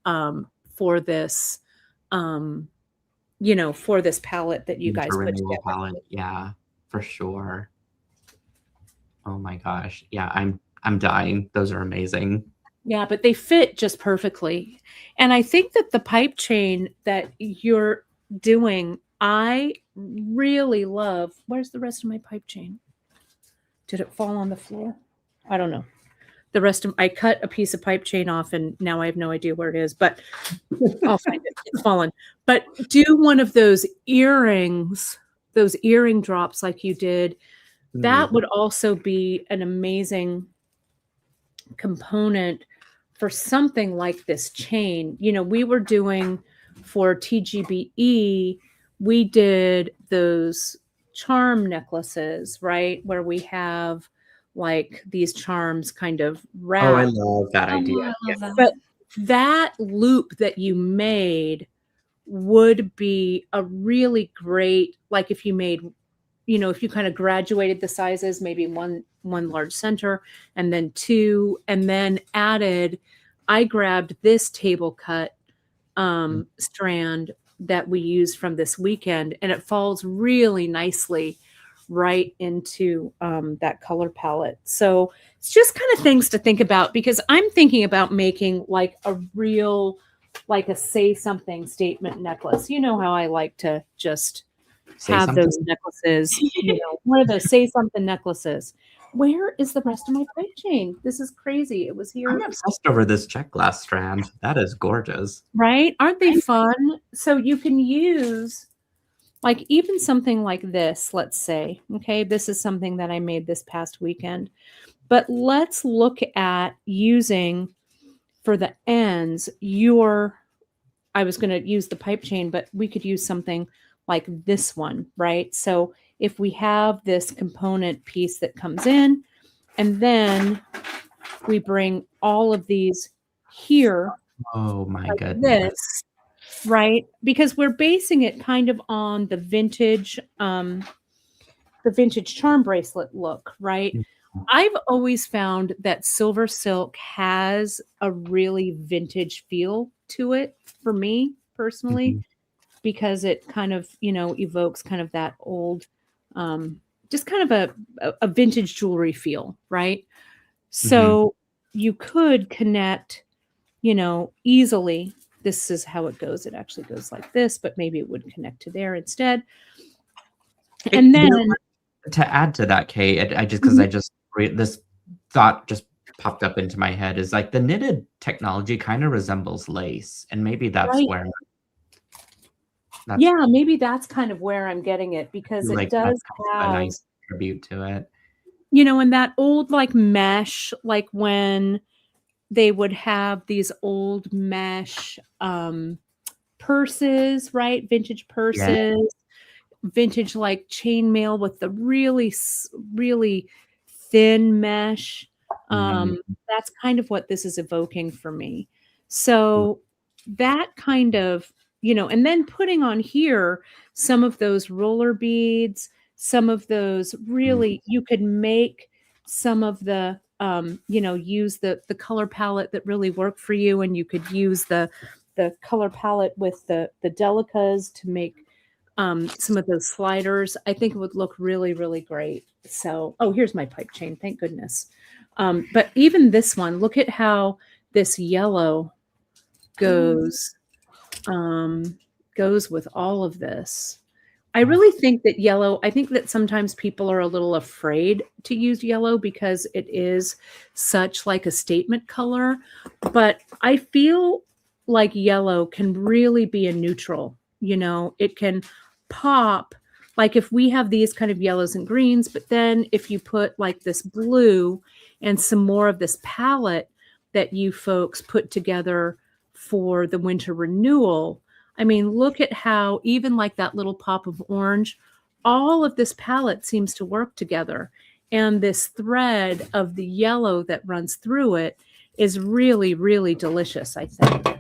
this, you know, for this palette that you guys put together. Palette. Yeah, for sure. Oh my gosh. Yeah, I'm dying. Those are amazing. Yeah, but they fit just perfectly. And I think that the pipe chain that you're doing, I really love. Where's the rest of my pipe chain? Did it fall on the floor? I don't know. The rest of I cut a piece of pipe chain off and now I have no idea where it is, but I'll find it. It's fallen. But do one of those earrings, those earring drops like you did. That would also be an amazing component for something like this chain. You know, we were doing for TGBE, we did those charm necklaces, right? Where we have like these charms kind of wrapped. Oh, I love that idea. But that loop that you made would be a really great, like if you made, you know, if you kind of graduated the sizes, maybe one large center and then two, and then added, I grabbed this table cut strand that we used from this weekend, and it falls really nicely right into that color palette. So it's just kind of things to think about, because I'm thinking about making like a real, like a say something statement necklace. You know how I like to just have those necklaces, you know, one of those say something necklaces. Where is the rest of my pipe chain? This is crazy. It was here. I'm obsessed over this check glass strand. That is gorgeous. Right? Aren't they fun? So you can use like even something like this, let's say, okay, this is something that I made this past weekend, but let's look at using for the ends I was going to use the pipe chain, but we could use something like this one, right? So if we have this component piece that comes in, and then we bring all of these here Oh my like goodness. this, right? Because we're basing it kind of on the vintage charm bracelet look, right? Mhm. I've always found that silver silk has a really vintage feel to it for me personally, Mhm. because it kind of, evokes kind of that old, just kind of a vintage jewelry feel, right? So you could connect, easily. This is how it goes. It actually goes like this, but maybe it would connect to there instead. And You know then, what? To add to that, Kate, I just because Mhm. I just this thought just popped up into my head is like the knitted technology kind of resembles lace, and maybe that's Right. where that's Yeah, maybe that's kind of where I'm getting it, because it like that's does kind of a have, nice tribute to it. and that old like mesh, like when they would have these old mesh purses, right? Vintage Yeah. purses, vintage like chainmail with the really thin mesh. Mhm. That's kind of what this is evoking for me. So that kind of, and then putting on here some of those roller beads, some of those really, you could make some of the, use the color palette that really worked for you, and you could use the color palette with the delicas to make some of those sliders. I think it would look really, really great. So, oh, here's my pipe chain. Thank goodness. But even this one, look at how this yellow goes, goes with all of this. I really think that yellow, I think that sometimes people are a little afraid to use yellow because it is such like a statement color. But I feel like yellow can really be a neutral. It can pop. Like if we have these kind of yellows and greens, but then if you put like this blue and some more of this palette that you folks put together for the winter renewal, I mean, look at how even like that little pop of orange, all of this palette seems to work together. And this thread of the yellow that runs through it is really, really delicious, I think.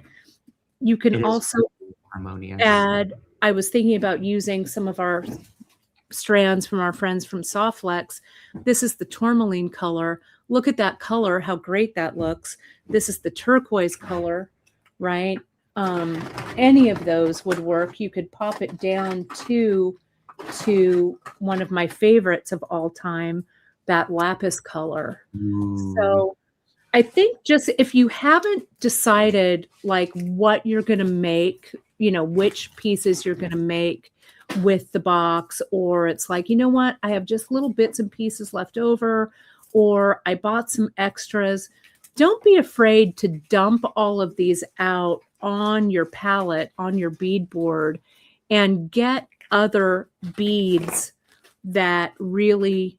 You can It is also really harmonious. add, I was thinking about using some of our strands from our friends from Softlex. This is the tourmaline color. Look at that color, how great that looks. This is the turquoise color, right? Any of those would work. You could pop it down to one of my favorites of all time, that lapis color. Ooh. So I think just if you haven't decided like what you're going to make, which pieces you're going to make with the box, or it's like, you know what, I have just little bits and pieces left over, or I bought some extras, don't be afraid to dump all of these out on your palette, on your bead board, and get other beads that really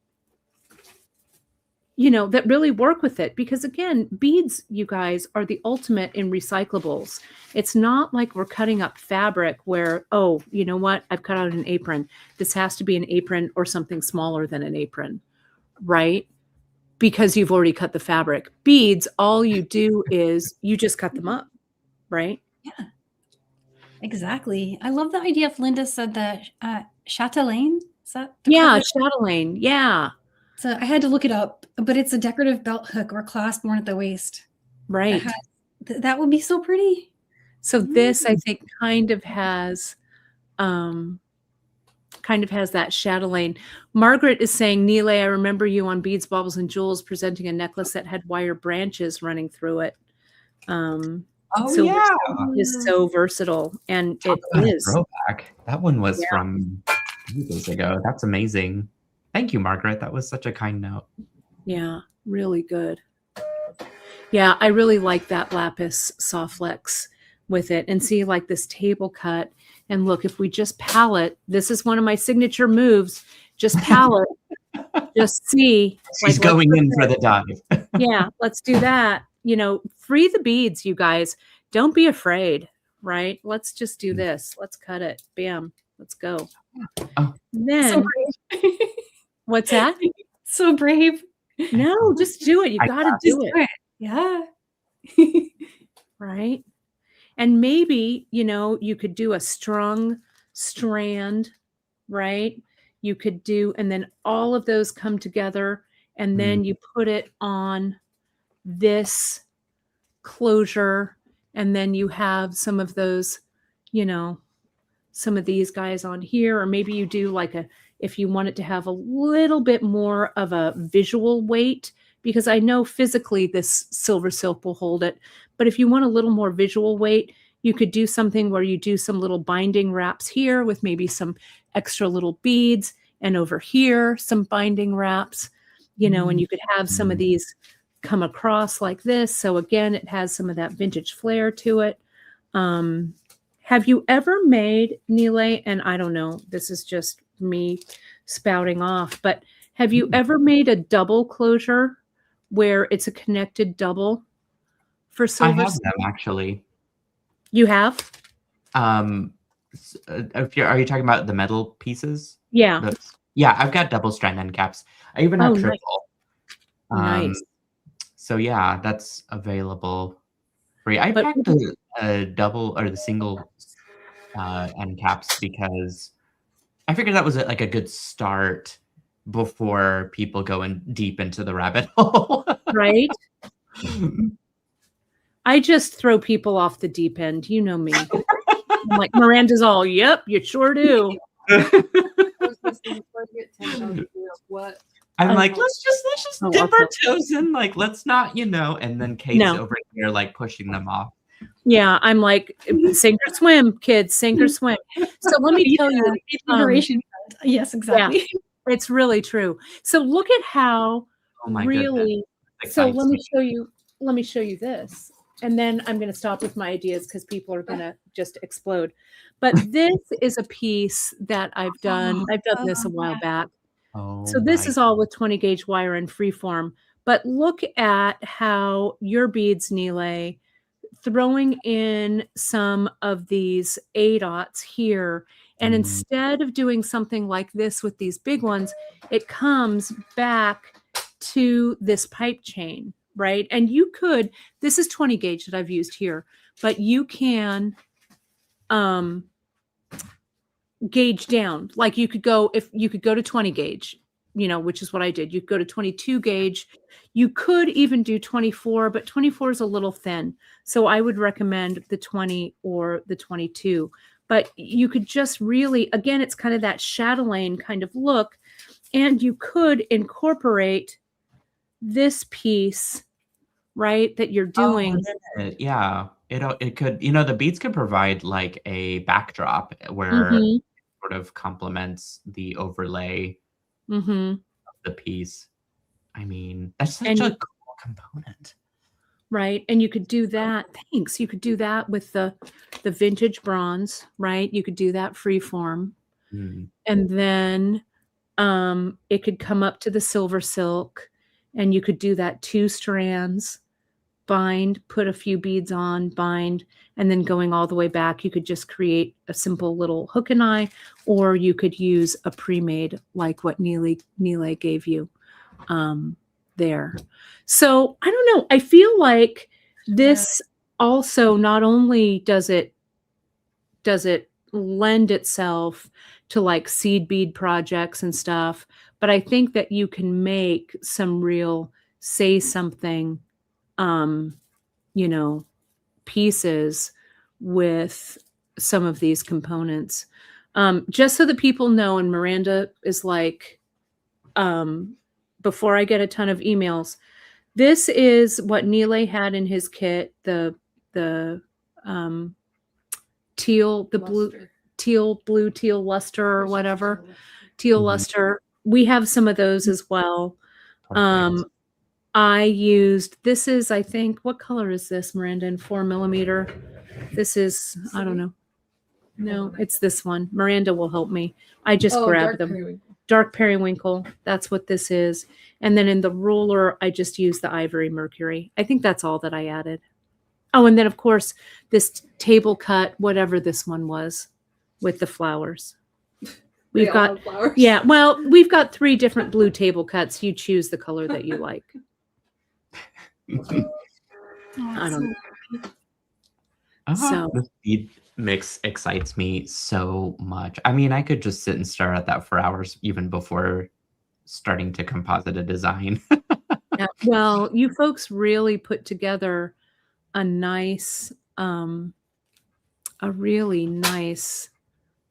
that really work with it. Because again, beads, you guys, are the ultimate in recyclables. It's not like we're cutting up fabric where, oh, you know what, I've cut out an apron. This has to be an apron or something smaller than an apron, right? Because you've already cut the fabric. Beads, all you do is you just cut them up, right? Yeah, exactly. I love the idea of Linda said that chatelaine. Is that the Yeah, correct? chatelaine. Yeah, So I had to look it up, but it's a decorative belt hook or clasp worn at the waist. That right. has that would be so pretty. So this, I think, kind of has that chatelaine. Margaret is saying, Nealay, I remember you on Beads, Baubles, and Jewels presenting a necklace that had wire branches running through it. Oh Silver yeah. silk is so versatile, and Talk it about a is. throwback. That one was Yeah. from years ago. That's amazing. Thank you, Margaret. That was such a kind note. Yeah, really good. Yeah, I really like that lapis Softlex with it. And see, like this table cut. And look, if we just palette, this is one of my signature moves. Just palette, just see. She's like, going in for the dive. Yeah, let's do that. Free the beads, you guys. Don't be afraid, right? Let's just do this. Let's cut it. Bam. Let's go. Oh. Then, So brave. what's that? So brave. No, just do it. You I got to Just do it. do it. Yeah. Right. And maybe, you could do a strung strand, right? You could do, and then all of those come together, and then you put it on this closure, and then you have some of those, some of these guys on here, or maybe you do like if you want it to have a little bit more of a visual weight, because I know physically this silver silk will hold it, but if you want a little more visual weight, you could do something where you do some little binding wraps here with maybe some extra little beads, and over here some binding wraps, and you could have some of these come across like this. So again, it has some of that vintage flair to it. Have you ever made, Nealay, and I don't know, this is just me spouting off, but have you ever made a double closure where it's a connected double for I silver? have them actually. You have? Are you talking about the metal pieces? Yeah. Yeah, I've got double strand end caps. I even have triple. Nice. So yeah, that's available free. I But- packed a double or the single end caps because I figured that was like a good start before people go in deep into the rabbit hole. Right? I just throw people off the deep end. You know me. I'm like, Miranda's all, yep, you sure do. What? I'm like, let's just dip our toes in, like, let's not, and then Kate's over here like pushing them off. Yeah, I'm like, sink or swim, kids, sink or swim. So let me tell you, liberation. Yes, exactly. Yeah, it's really true. So look at how really. So let me show you this, and then I'm going to stop with my ideas because people are going to just explode. But this is a piece that I've done. I've done this a while back. So this is all with 20 gauge wire and freeform. But look at how your beads, Nealay, throwing in some of these A-dots here. And instead of doing something like this with these big ones, it comes back to this pipe chain, right? And you could, this is 20 gauge that I've used here, but you can gauge down. Like you could go to 20 gauge, which is what I did. You could go to 22 gauge. You could even do 24, but 24 is a little thin. So I would recommend the 20 or the 22. But you could just really, again, it's kind of that chatelaine kind of look. And you could incorporate this piece, right, that you're doing. Yeah, it could, the beads could provide like a backdrop where it sort of complements the overlay of the piece. I mean, that's such a cool component. Right. And you could do that. Thanks. You could do that with the vintage bronze, right? You could do that freeform. And then it could come up to the silver silk, and you could do that 2 strands, bind, put a few beads on, bind, and then going all the way back, you could just create a simple little hook and eye, or you could use a pre-made like what Nealay gave you there. So I don't know. I feel like this also not only does it lend itself to like seed bead projects and stuff, but I think that you can make some real say something, pieces with some of these components. Just so that people know, and Miranda is like, before I get a ton of emails, this is what Nealay had in his kit, the teal luster or whatever, teal luster. We have some of those as well. I used, this is, I think, what color is this, Miranda, in 4mm? This is, I don't know. No, it's this one. Miranda will help me. I just grabbed them. Dark periwinkle. That's what this is. And then in the ruler, I just used the ivory mercury. I think that's all that I added. Oh, and then of course, this table cut, whatever this one was with the flowers. We've They all got, have flowers. yeah, well, we've got 3 different blue table cuts. You choose the color that you like. I don't know. So The seed mix excites me so much. I mean, I could just sit and stare at that for hours even before starting to composite a design. yeah, well, you folks really put together a nice, a really nice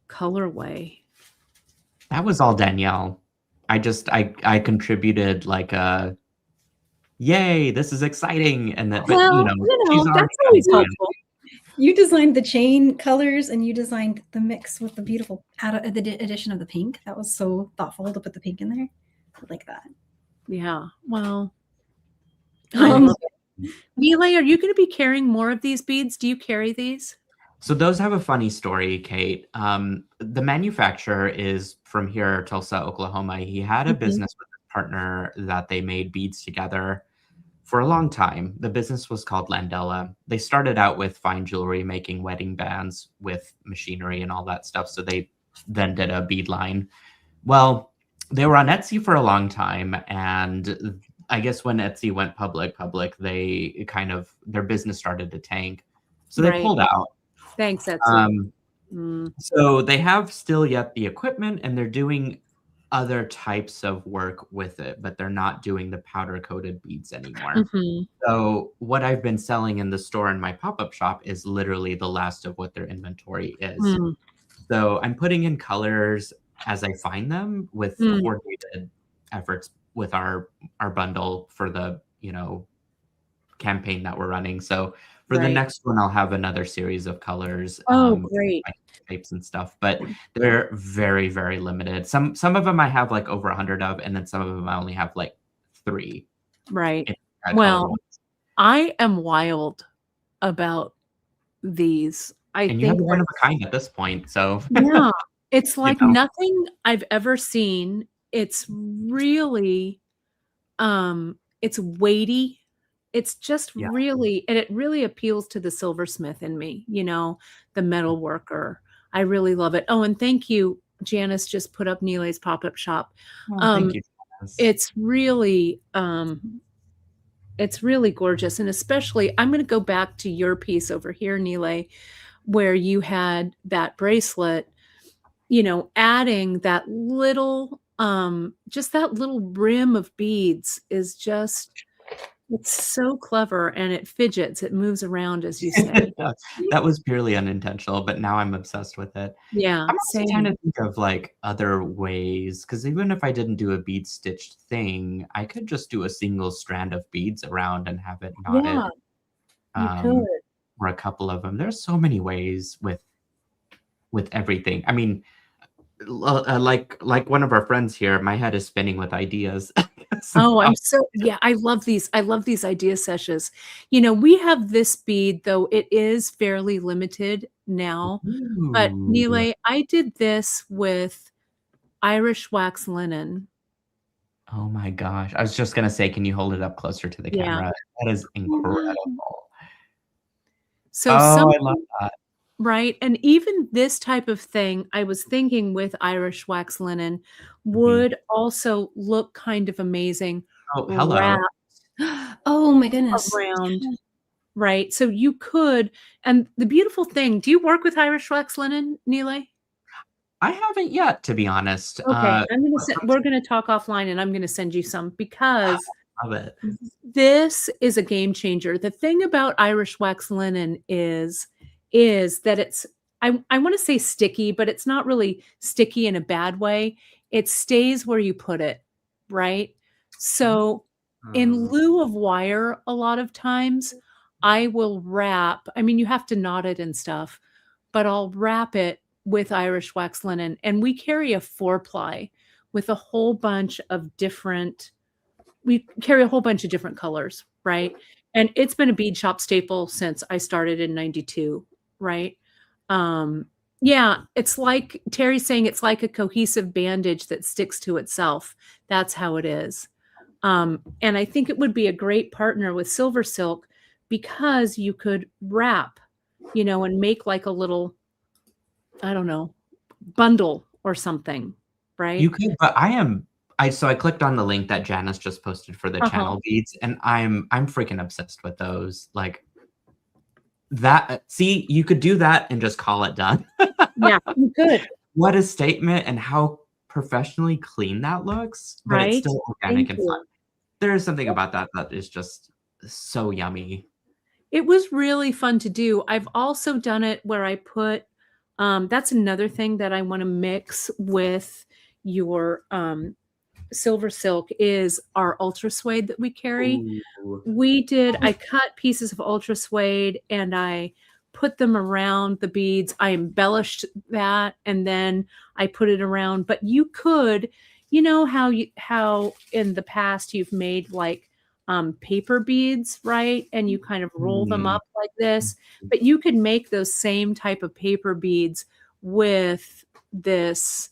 colorway. That was all Danielle. I contributed like a yay, this is exciting, and that, but Well, she's already that's always got a plan. helpful. You designed the chain colors and you designed the mix with the beautiful addition of the pink. That was so thoughtful to put the pink in there. I like that. Yeah. Well, I love it. Nealay, are you going to be carrying more of these beads? Do you carry these? So those have a funny story, Kate. The manufacturer is from here, Tulsa, Oklahoma. He had a business with a partner that they made beads together for a long time. The business was called Landella. They started out with fine jewelry, making wedding bands with machinery and all that stuff. So they then did a bead line. Well, they were on Etsy for a long time, and I guess when Etsy went public, they kind of, their business started to tank. So they pulled out. Thanks, Etsy. So they have still yet the equipment, and they're doing other types of work with it, but they're not doing the powder coated beads anymore. So what I've been selling in the store in my pop-up shop is literally the last of what their inventory is. So I'm putting in colors as I find them with coordinated efforts with our bundle for the, campaign that we're running. So for the next one, I'll have another series of colors. Oh, great. Types and stuff, but they're very, very limited. Some of them I have like over 100 of, and then some of them I only have like 3. Right. Well, I am wild about these. And you have one of a kind at this point, so yeah, it's like nothing I've ever seen. It's really, it's weighty. It's just really, and it really appeals to the silversmith in me, the metal worker. I really love it. Oh, and thank you. Janice just put up Nealay's pop-up shop. Thank you, Janice. It's really gorgeous. And especially, I'm going to go back to your piece over here, Nealay, where you had that bracelet, adding that little, just that little rim of beads is just, it's so clever, and it fidgets, it moves around, as you said. That was purely unintentional, but now I'm obsessed with it. Yeah, I'm also trying to think of like other ways, because even if I didn't do a bead stitched thing, I could just do a single strand of beads around and have it knotted. Yeah, you could. Or a couple of them. There's so many ways with everything. I mean, like one of our friends here, my head is spinning with ideas. Oh, I love these. I love these idea sessions. We have this bead, though it is fairly limited now. But Nealay, I did this with Irish wax linen. Oh my gosh. I was just going to say, can you hold it up closer to the camera? That is incredible. So I love that. Right. And even this type of thing, I was thinking with Irish wax linen would also look kind of amazing. Oh, hello. Wrapped oh my goodness. Around. Right. So you could, and the beautiful thing, do you work with Irish wax linen, Nealay? I haven't yet, to be honest. Okay. We're going to talk offline, and I'm going to send you some, because I love it. This is a game changer. The thing about Irish wax linen is that it's, I want to say sticky, but it's not really sticky in a bad way. It stays where you put it, right? So in lieu of wire, a lot of times I will wrap, you have to knot it and stuff, but I'll wrap it with Irish wax linen. And we carry a 4-ply with a whole bunch of different, colors, right? And it's been a bead shop staple since I started in 92. Right. Yeah. It's like Terry's saying, it's like a cohesive bandage that sticks to itself. That's how it is. And I think it would be a great partner with Silver Silk, because you could wrap, and make like a little, I don't know, bundle or something, right? You could, but so I clicked on the link that Janice just posted for the channel beads, and I'm freaking obsessed with those. Like that, see, you could do that and just call it done. Yeah, you could. What a statement, and how professionally clean that looks, but it's Right? still organic Thank and fun. you. There is something about that is just so yummy. It was really fun to do. I've also done it where I put, that's another thing that I want to mix with your silver silk is our ultra suede that we carry. Ooh. I cut pieces of ultra suede and I put them around the beads. I embellished that and then I put it around. But you could, you know how in the past you've made like paper beads, right? And you kind of roll them up like this. But you could make those same type of paper beads with this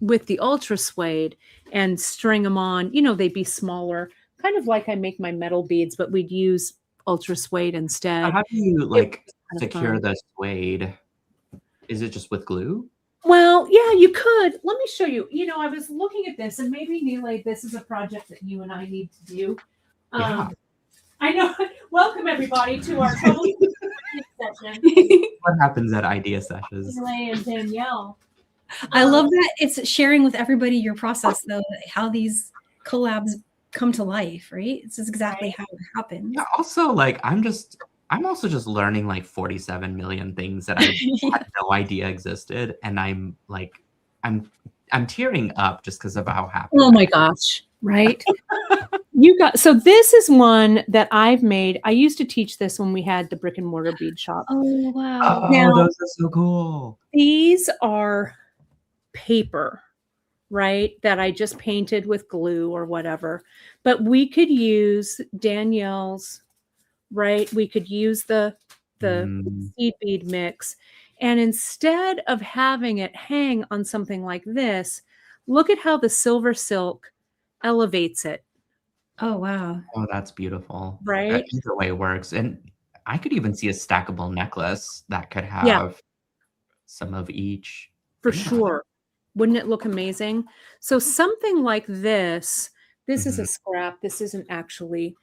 with the ultra suede and string them on. They'd be smaller, kind of like I make my metal beads, but we'd use ultra suede instead. How do you like secure fun. the suede? Is it just with glue? Well, yeah, you could. Let me show you. I was looking at this, and maybe Nealay, this is a project that you and I need to do. Yeah. I know. Welcome everybody to our troubleshooting session. What happens at idea sessions? Nealay and Danielle. I love that it's sharing with everybody your process, though, how these collabs come to life, right? It's exactly how it happens. Yeah, also, like, I'm also just learning like 47 million things that I had no idea existed, and I'm tearing up just because of how happy. Oh my gosh! Right? So this is one that I've made. I used to teach this when we had the brick and mortar bead shop. Oh wow! Oh, those are so cool. These are paper, right? That I just painted with glue or whatever. But we could use Danielle's, right? We could use the seed bead mix. And instead of having it hang on something like this, look at how the silver silk elevates it. Oh wow! Oh, that's beautiful. Right? Either way works. And I could even see a stackable necklace that could have some of each. For sure. Wouldn't it look amazing? So something like this is a scrap. This isn't actually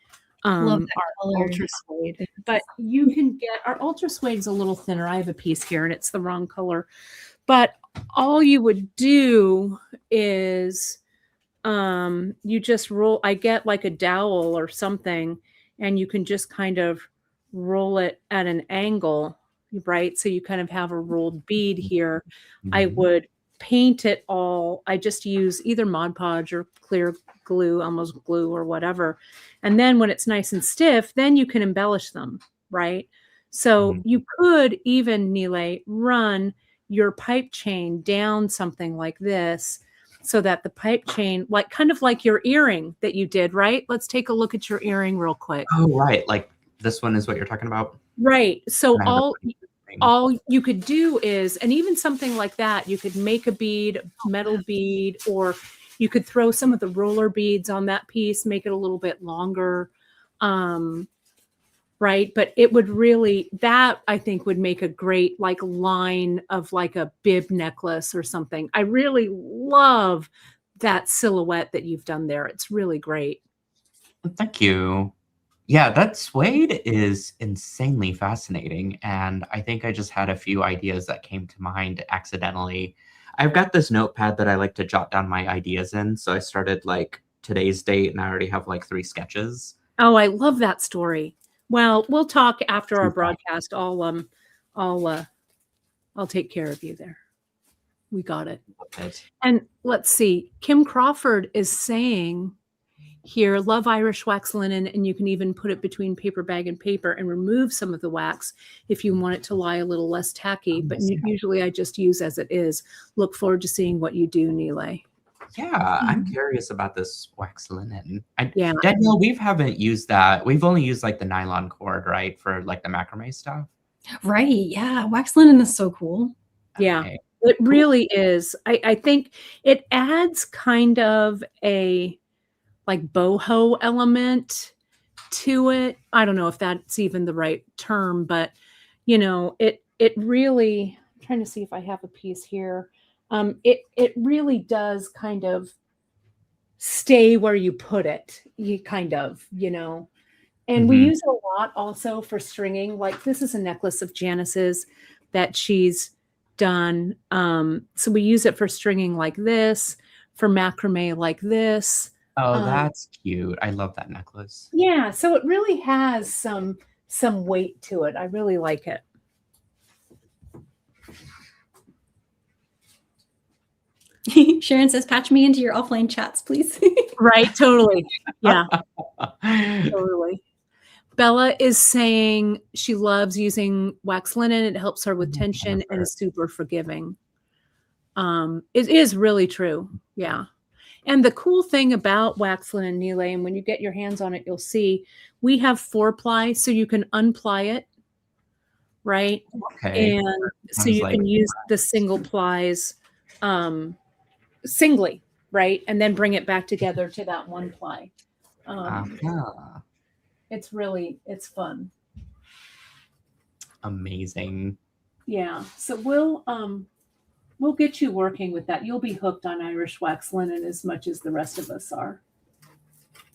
Love that our color. ultra suede, but you can get our ultra suede is a little thinner. I have a piece here and it's the wrong color, but all you would do is you just roll. I get like a dowel or something, and you can just kind of roll it at an angle, right? So you kind of have a rolled bead here. I would paint it all. I just use either Mod Podge or clear glue, almost glue or whatever. And then when it's nice and stiff, then you can embellish them, right? So you could even, Nealay, run your pipe chain down something like this so that the pipe chain, like kind of like your earring that you did, right? Let's take a look at your earring real quick. Oh, right. Like this one is what you're talking about? Right. So all you could do is, and even something like that, you could make a bead, metal bead, or you could throw some of the roller beads on that piece, make it a little bit longer. Right. But it would really, that I think would make a great like line of like a bib necklace or something. I really love that silhouette that you've done there. It's really great. Thank you. Yeah, that suede is insanely fascinating. And I think I just had a few ideas that came to mind accidentally. I've got this notepad that I like to jot down my ideas in. So I started like today's date and I already have like 3 sketches. Oh, I love that story. Well, we'll talk after our broadcast. I'll take care of you there. We got it. And let's see. Kim Crawford is saying here, love Irish wax linen, and you can even put it between paper bag and paper and remove some of the wax if you want it to lie a little less tacky. But usually I just use as it is. Look forward to seeing what you do, Nealay. Yeah, I'm curious about this wax linen. Danielle, we haven't used that. We've only used like the nylon cord, right? For like the macrame stuff. Right. Yeah. Wax linen is so cool. Yeah, it really is. I think it adds kind of a like boho element to it. I don't know if that's even the right term, but it really, I'm trying to see if I have a piece here. it really does kind of stay where you put it. You kind of, and we Mhm. use it a lot also for stringing. Like this is a necklace of Janice's that she's done. So we use it for stringing like this, for macrame like this. Oh, that's cute. I love that necklace. Yeah, so it really has some weight to it. I really like it. Sharon says, patch me into your offline chats, please. Right, totally. Yeah, totally. Bella is saying she loves using wax linen. It helps her with tension and is super forgiving. It is really true. Yeah. And the cool thing about wax linen, Nealay, and when you get your hands on it, you'll see we have 4-ply, so you can unply it, right? Okay. And so Sounds you like can use the single plies singly, right? And then bring it back together to that 1-ply. uh-huh. It's fun. Amazing. Yeah. So we'll get you working with that. You'll be hooked on Irish wax linen as much as the rest of us are.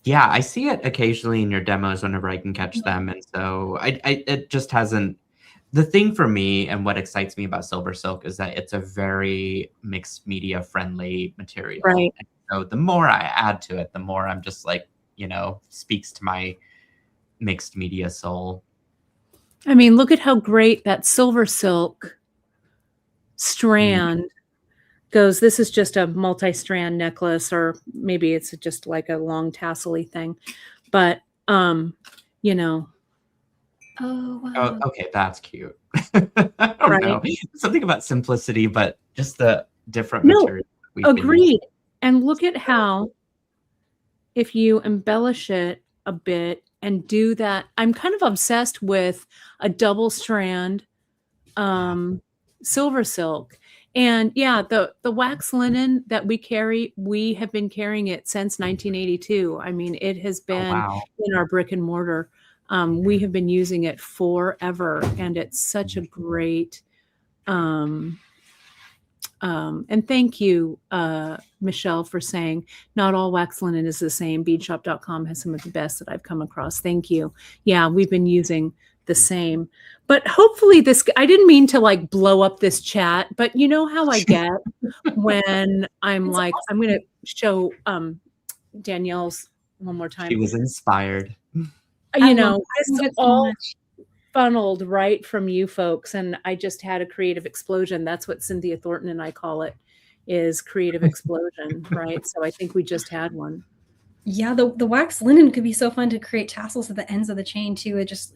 Yeah, I see it occasionally in your demos whenever I can catch them. And so it just hasn't. The thing for me and what excites me about Silver Silk is that it's a very mixed media friendly material. Right. And so the more I add to it, the more I'm just like, speaks to my mixed media soul. I mean, look at how great that Silver Silk strand goes. This is just a multi-strand necklace, or maybe it's just like a long tassel-y thing. But Oh, wow. Oh, okay, that's cute. I don't know. Something about simplicity, but just the different materials. Agreed. And look at how, if you embellish it a bit and do that, I'm kind of obsessed with a double strand Silver Silk. And yeah, the wax linen that we carry, we have been carrying it since 1982. I mean, it has been in our brick and mortar. We have been using it forever, and it's such a great and thank you, Michelle, for saying not all wax linen is the same. Beadshop.com has some of the best that I've come across. Thank you. Yeah, we've been using the same. But hopefully I didn't mean to like blow up this chat, but you know how I get when I'm like, awesome. I'm going to show Danielle's one more time. She was inspired. It's all funneled right from you folks, and I just had a creative explosion. That's what Cynthia Thornton and I call it, is creative explosion, right? So I think we just had one. Yeah, the wax linen could be so fun to create tassels at the ends of the chain too. It just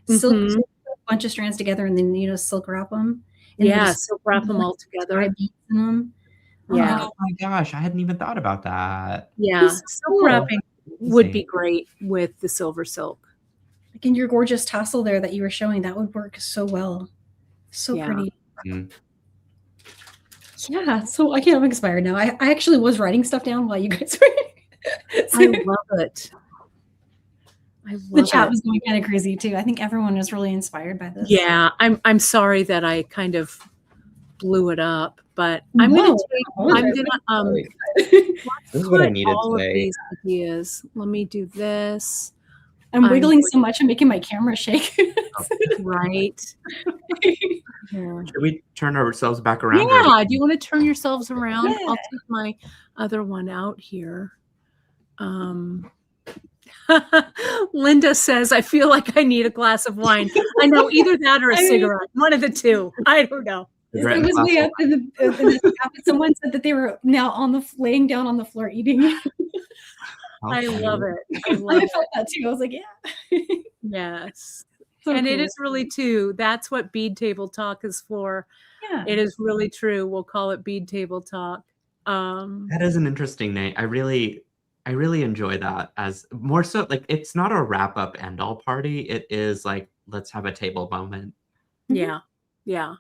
silk a bunch of strands together and then silk wrap them. And silk wrap them all together. Oh my gosh, I hadn't even thought about that. Yeah, silk wrapping would be great with the Silver Silk. Like in your gorgeous tassel there that you were showing, that would work so well. So pretty. Yeah, so I'm inspired now. I actually was writing stuff down while you guys were. I love it. The chat was going kind of crazy too. I think everyone was really inspired by this. Yeah, I'm sorry that I kind of blew it up, but I'm gonna this is what I needed all today. Of these ideas. Let me do this. I'm wiggling so much I'm making my camera shake. Right. Should we turn ourselves back around? Yeah. Do you want to turn yourselves around? Yeah. I'll take my other one out here. Linda says, I feel like I need a glass of wine. I know, either that or a cigarette. One of the two. I don't know. It was way up in the someone said that they were now laying down on the floor eating. I love it. I felt that too. I was like, yeah. Yes. So and cool. It is really too. That's what Bead Table Talk is for. Yeah. It is really true. We'll call it Bead Table Talk. That is an interesting name. I really enjoy that, as more so like it's not a wrap up end all party. It is like, let's have a table moment. Yeah. Yeah.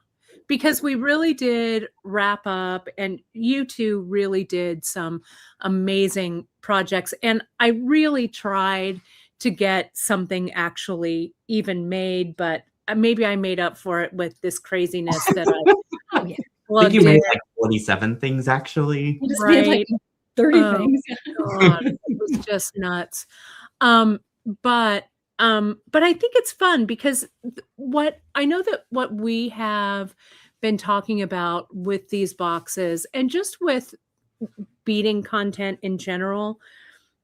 Because we really did wrap up, and you two really did some amazing projects. And I really tried to get something actually even made, but maybe I made up for it with this craziness that I think you Plugged made in, like 47 things actually. You just made like right? 30 Oh, things. God, it was just nuts. Um, but I think it's fun because what I know that what we have been talking about with these boxes and just with beading content in general,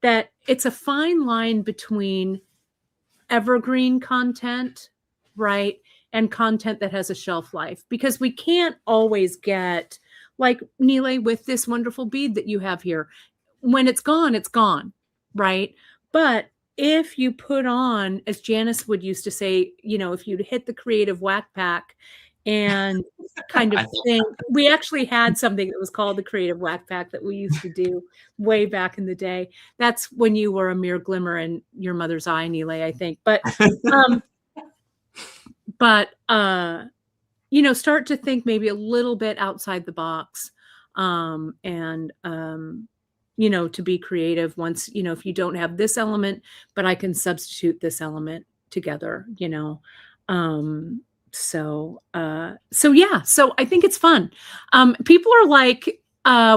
that it's a fine line between evergreen content, right? And content that has a shelf life, because we can't always get, like Nealay, with this wonderful bead that you have here. When it's gone, right? But if you put on, as Janice would used to say, if you'd hit the creative whack pack and kind of I think think, we actually had something that was called the creative whack pack that we used to do way back in the day. That's when you were a mere glimmer in your mother's eye, Nealay, I think. Um, but start to think maybe a little bit outside the box, and to be creative once, if you don't have this element, but I can substitute this element together, so yeah, so I think it's fun. People are like,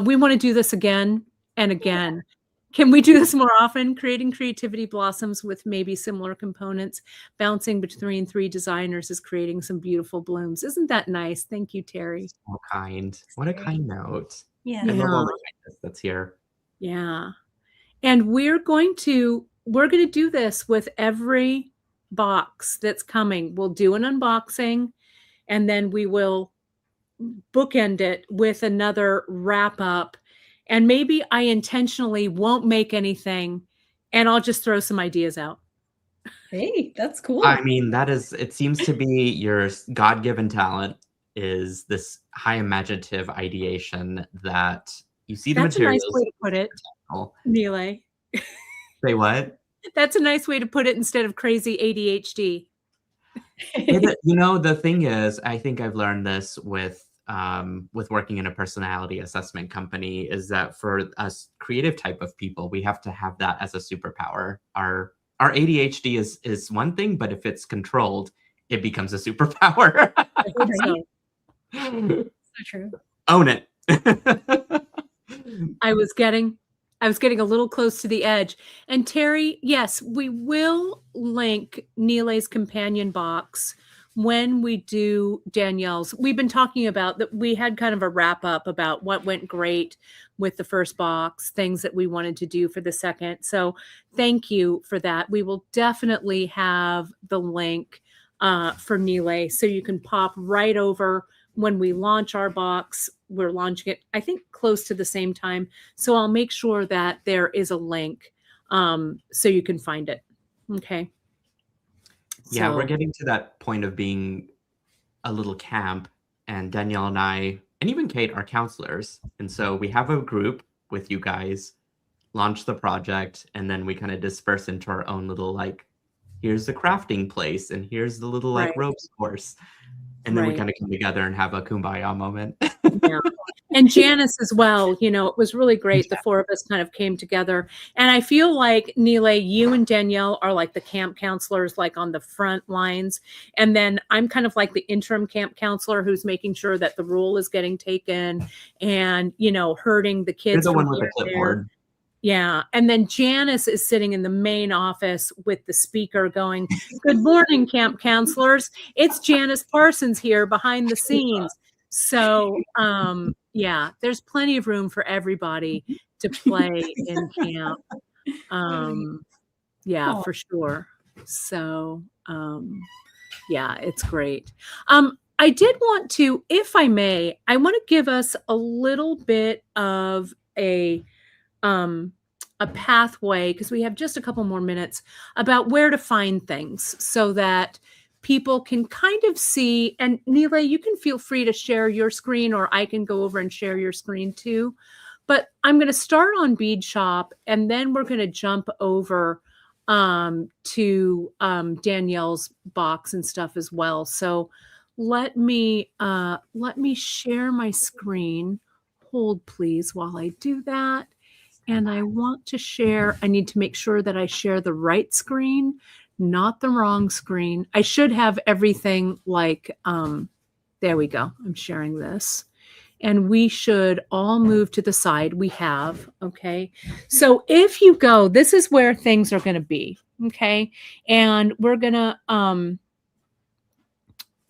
we want to do this again and again. Can we do this more often? Creating creativity blossoms with maybe similar components. Bouncing between three designers is creating some beautiful blooms. Isn't that nice? Thank you, Terry. so kind. What a kind note. Yeah. I love all Yeah. the kindness that's here. Yeah. And we're going to do this with every box that's coming. We'll do an unboxing, and then we will bookend it with another wrap up. And maybe I intentionally won't make anything, and I'll just throw some ideas out. Hey, that's cool. I mean, it seems to be your God-given talent is this high imaginative ideation that you see the That's a nice materials. way to put it, Nealay. Say what? That's a nice way to put it instead of crazy ADHD. The thing is, I think I've learned this with working in a personality assessment company, is that for us creative type of people, we have to have that as a superpower. Our ADHD is one thing, but if it's controlled, it becomes a superpower. I hope so. So true. Own it. I was getting a little close to the edge. And Terry, yes, we will link Nealay's companion box when we do Danielle's. We've been talking about that. We had kind of a wrap up about what went great with the first box, things that we wanted to do for the second. So thank you for that. We will definitely have the link for Nealay, so you can pop right over when we launch our box. We're launching it, I think, close to the same time. So I'll make sure that there is a link so you can find it. Okay. Yeah, So, we're getting to that point of being a little camp, and Danielle and I, and even Kate, are counselors. And so we have a group with you guys, launch the project, and then we kind of disperse into our own little, like, here's the crafting place, and here's the little, like, Right. ropes course. And then we Right. kind of come together and have a kumbaya moment. Yeah. And Janice as well, it was really great. The four of us kind of came together. And I feel like, Nealay, you and Danielle are like the camp counselors, like on the front lines. And then I'm kind of like the interim camp counselor who's making sure that the rule is getting taken and, herding the kids. You're the from one with here the to there. clipboard. Yeah. And then Janice is sitting in the main office with the speaker going, "Good morning, camp counselors. It's Janice Parsons here behind the scenes." So, yeah, there's plenty of room for everybody to play in camp. Yeah, for sure. So, yeah, it's great. I did want to, if I may, I want to give us a little bit of a pathway, because we have just a couple more minutes, about where to find things so that people can kind of see. And Nealay, you can feel free to share your screen, or I can go over and share your screen too. But I'm going to start on Bead Shop, and then we're going to jump over to Danielle's box and stuff as well. So let me share my screen. Hold please while I do that. And I want to share, I need to make sure that I share the right screen, not the wrong screen. I should have everything like, there we go. I'm sharing this. and we should all move to the side. We have, okay? So if you go, this is where things are going to be, okay? And we're going to,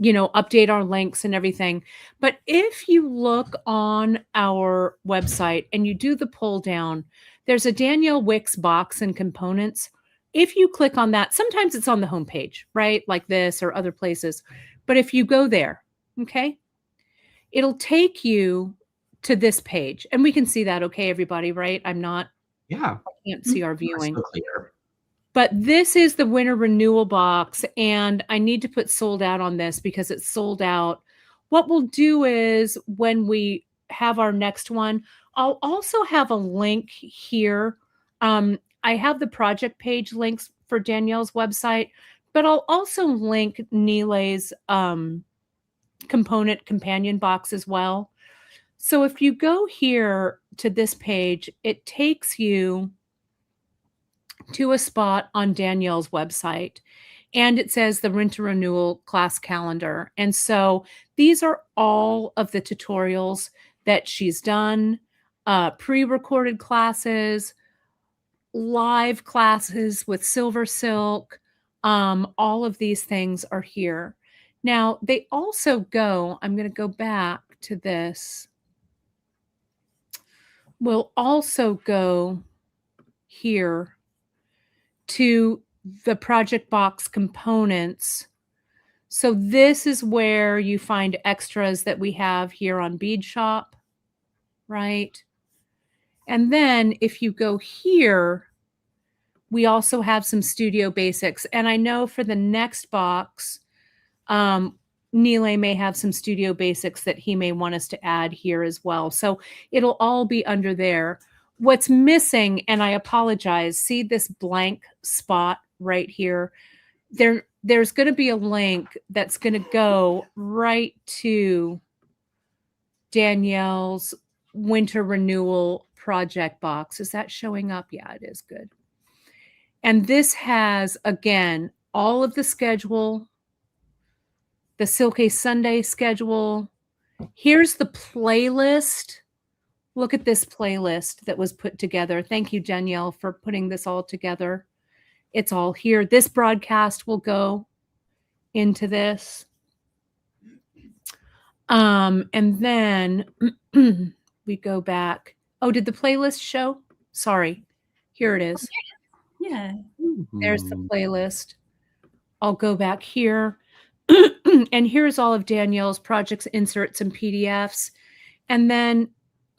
update our links and everything. But if you look on our website and you do the pull down, there's a Danielle Wicks box and components. If you click on that, sometimes it's on the homepage, right? Like this or other places. But if you go there, okay, it'll take you to this page. And we can see that, okay, everybody, right? I can't see our viewing. So clear. But this is the Winter Renewal Box, and I need to put sold out on this because it's sold out. What we'll do is when we have our next one, I'll also have a link here. I have the project page links for Danielle's website, but I'll also link Nealay's component companion box as well. So if you go here to this page, it takes you to a spot on Danielle's website, and it says the Winter Renewal class calendar. And so these are all of the tutorials that she's done, pre-recorded classes, live classes with Silver Silk. All of these things are here. Now, they also go, I'm going to go back to this. We'll also go here to the project box components. So this is where you find extras that we have here on Bead Shop, right? And then if you go here, we also have some Studio Basics. And I know for the next box, Nealay may have some Studio Basics that he may want us to add here as well. So it'll all be under there. What's missing, and I apologize, see this blank spot right here? There's going to be a link that's going to go right to Danielle's Winter Renewal project box. Is that showing up? Yeah, it is. Good. And this has, again, all of the schedule, the Silky Sunday schedule. Here's the playlist. Look at this playlist that was put together. Thank you, Danielle, for putting this all together. It's all here. This broadcast will go into this. And then we go back. Oh, did the playlist show? Sorry. Here it is. Yeah. There's the playlist. I'll go back here. And here's all of Danielle's projects, inserts, and PDFs. And then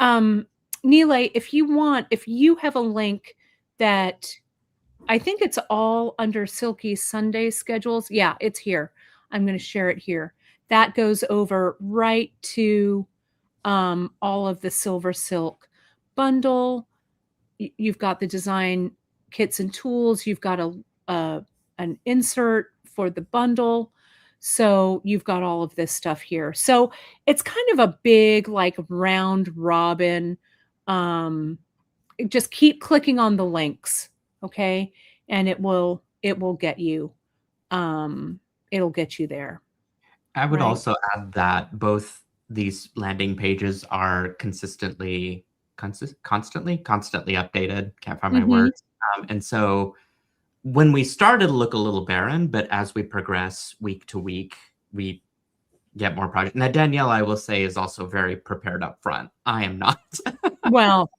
Nealay, if you have a link that I think it's all under Silky Sunday schedules. Yeah, it's here. I'm going to share it here. That goes over right to all of the Silver Silk bundle. You've got the design kits and tools. You've got an insert for the bundle. So you've got all of this stuff here. So it's kind of a big, like, round robin. Just keep clicking on the links, okay? And it will get you. It'll get you there. I would also add that both these landing pages are constantly updated. Can't find my words. And so when we started to look a little barren, but as we progress week to week, we get more projects. Now, Danielle, I will say, is also very prepared up front. I am not. Well,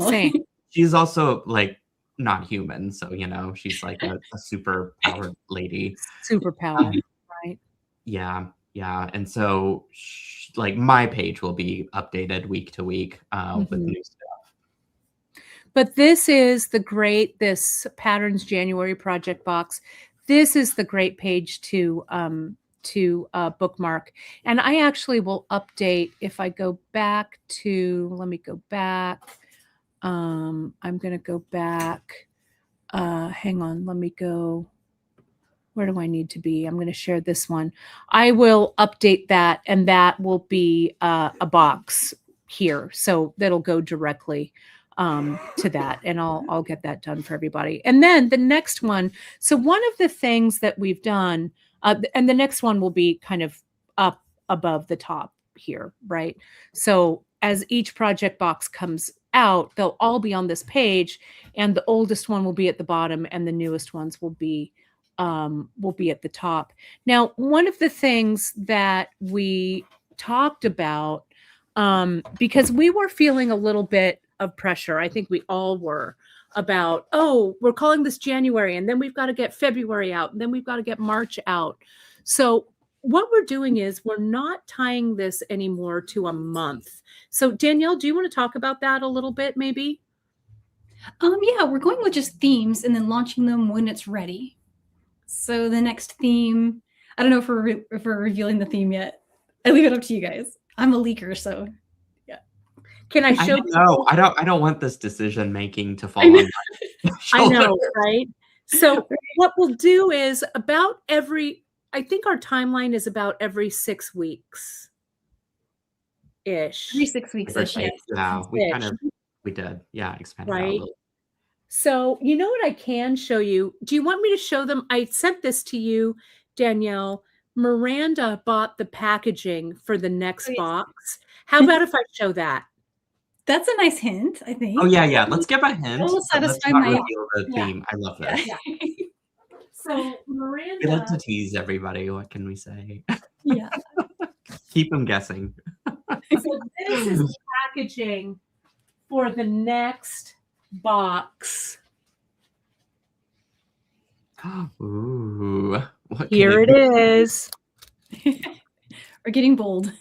same. She's also, like, not human. So, she's like a super powered lady. Super powered, right? Yeah. And so, like, my page will be updated week to week with new stuff. But this is this Patterns January project box. This is the great page to bookmark. And I actually will update if I go back to, let me go back. I'm going to go back. Hang on. Let me go. Where do I need to be? I'm going to share this one. I will update that, and that will be a box here. So that'll go directly to that, and I'll get that done for everybody. And then the next one. So one of the things that we've done, and the next one will be kind of up above the top here, right? So as each project box comes out, they'll all be on this page, and the oldest one will be at the bottom and the newest ones will be at the top. Now, one of the things that we talked about, because we were feeling a little bit of pressure, I think we all were, about, oh, we're calling this January, and then we've got to get February out, and then we've got to get March out. So what we're doing is we're not tying this anymore to a month. So Danielle, do you want to talk about that a little bit, maybe? Yeah, we're going with just themes and then launching them when it's ready. So the next theme, I don't know if we're revealing the theme yet. I leave it up to you guys. I'm a leaker, so yeah. Can I show? No, I don't want this decision making to fall I know, on my shoulder. I know, right? So what we'll do is about I think our timeline is about every 6 weeks ish. Every 6 weeks ish. Yes. Yeah, we did. Yeah, expanded out a Right. little. So you know what I can show you? Do you want me to show them? I sent this to you, Danielle. Miranda bought the packaging for the next yes. box. How about if I show that? That's a nice hint, I think. Oh yeah. Let's give a hint. That will But let's satisfy not my- reveal the Yeah. theme. I love this. Yeah. So We like Miranda, to tease everybody. What can we say? Yeah. Keep them guessing. so this is the packaging for the next box. Ooh. What Here it is. We're getting bold.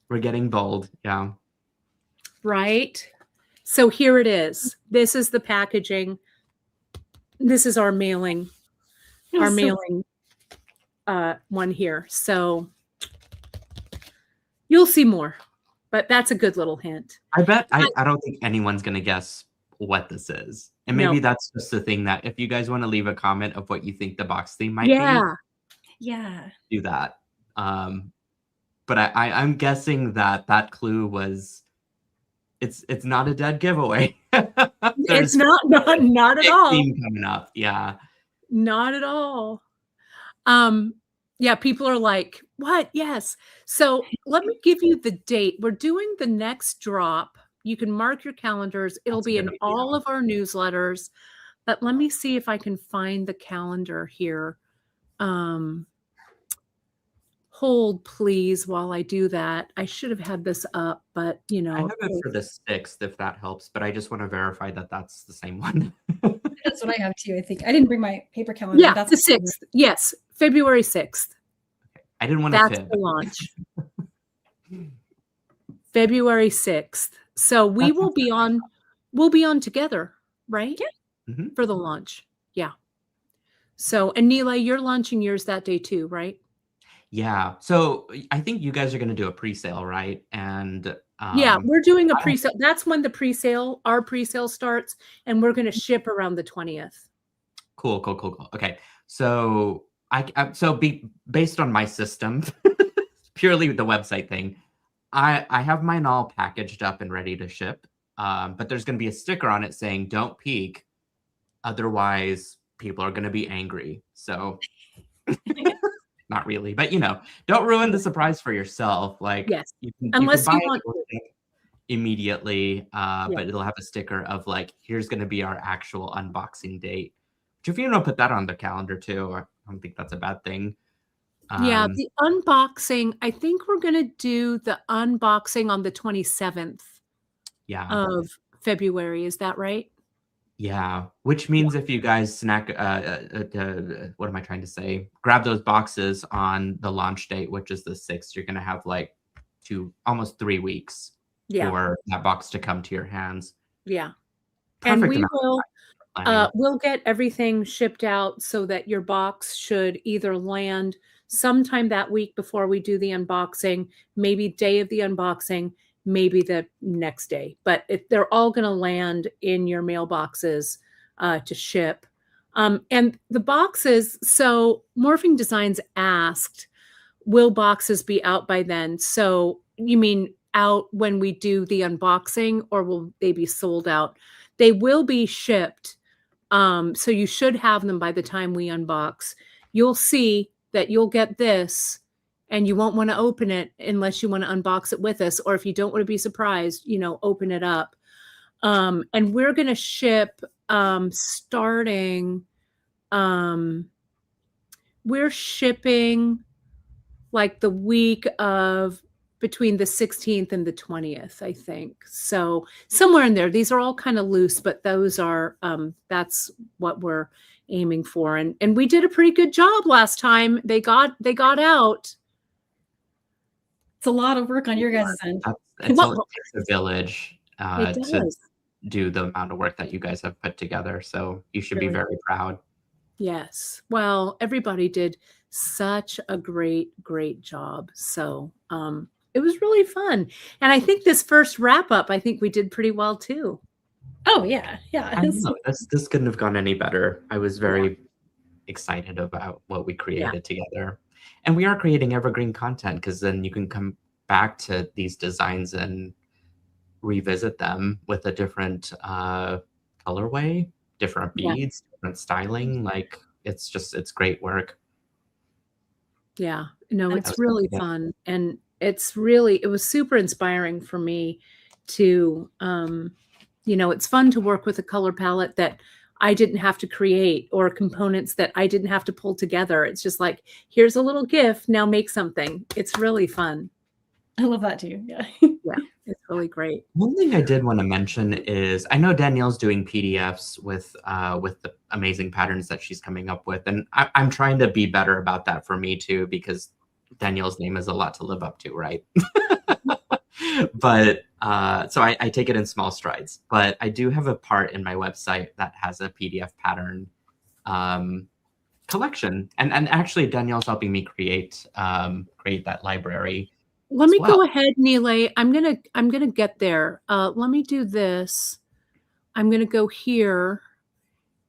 We're getting bold. Yeah. Right? So here it is. This is the packaging. This is our mailing. Our So- mailing one here. So you'll see more, but that's a good little hint. I bet I don't think anyone's gonna guess what this is. And maybe No. that's just the thing that if you guys want to leave a comment of what you think the box theme might Yeah. Yeah. be, do that. But I'm guessing that clue was it's not a dead giveaway. It's not at big all. theme coming up. Yeah. Not at all. Yeah, people are like, what? Yes. So let me give you the date. We're doing the next drop. You can mark your calendars. It'll That's a be in good idea. all of our newsletters. But let me see if I can find the calendar here. Hold, please, while I do that. I should have had this up, but I have it for the 6th, if that helps, but I just want to verify that that's the same one. That's what I have too, I think. I didn't bring my paper calendar. yeah, That's the 6th. Yes, February 6th. I didn't want to That's fib. the launch. February 6th. So we That's will be on, we'll be on together, right? Yeah. Mhm. For the launch. Yeah. So, and Nealay, you're launching yours that day too, right? Yeah. So I think you guys are going to do a pre-sale, right? And Yeah, we're doing a I don't- pre-sale. That's when our pre-sale starts, and we're going to ship around the 20th. Cool. Okay. So based on my system, purely the website thing, I have mine all packaged up and ready to ship. But there's going to be a sticker on it saying "Don't peek, otherwise people are going to be angry." So not really, but don't ruin the surprise for yourself. Like, Yes. you can Unless buy you it want- immediately, but it'll have a sticker of like, here's going to be our actual unboxing date. Which if you don't put that on the calendar too, I don't think that's a bad thing. Yeah, the unboxing, I think we're going to do the unboxing on the 27th Yeah. of February. Is that right? Yeah, which means if you guys snack, what am I trying to say? Grab those boxes on the launch date, which is the 6th. You're going to have like almost 3 weeks Yeah. for that box to come to your hands. Yeah. And Perfect we amount of will, planning. we'll get everything shipped out so that your box should either land sometime that week before we do the unboxing, maybe day of the unboxing, maybe the next day. But they're all going to land in your mailboxes to ship. And the boxes, so Morphing Designs asked, will boxes be out by then? So you mean out when we do the unboxing, or will they be sold out? They will be shipped. So you should have them by the time we unbox. You'll see that you'll get this and you won't want to open it unless you want to unbox it with us, or if you don't want to be surprised, open it up. And we're going to ship starting, we're shipping like the week of between the 16th and the 20th, I think. So somewhere in there. These are all kind of loose, but those are that's what we're aiming for. And we did a pretty good job last time. They got out. It's a lot of work on your guys' end. It takes a village to do the amount of work that you guys have put together. So you should be very proud. Yes. Well, everybody did such a great job. So it was really fun. And I think this first wrap up, I think we did pretty well too. Oh yeah. Yeah. I know, this couldn't have gone any better. I was very excited about what we created together. And we are creating evergreen content, because then you can come back to these designs and revisit them with a different colorway, different beads, different styling. Like it's great work. Yeah, no, it's really fun. And it was super inspiring for me to, it's fun to work with a color palette that I didn't have to create, or components that I didn't have to pull together. It's just like, here's a little GIF, now make something. It's really fun. I love that too. Yeah. Yeah, it's really great. One thing I did want to mention is I know Danielle's doing PDFs with the amazing patterns that she's coming up with. And I'm trying to be better about that for me too, because Danielle's name is a lot to live up to, right? But so I take it in small strides. But I do have a part in my website that has a PDF pattern collection. And actually Danielle's helping me create that library. Let me go ahead, Nealay. I'm gonna get there. Let me do this. I'm gonna go here,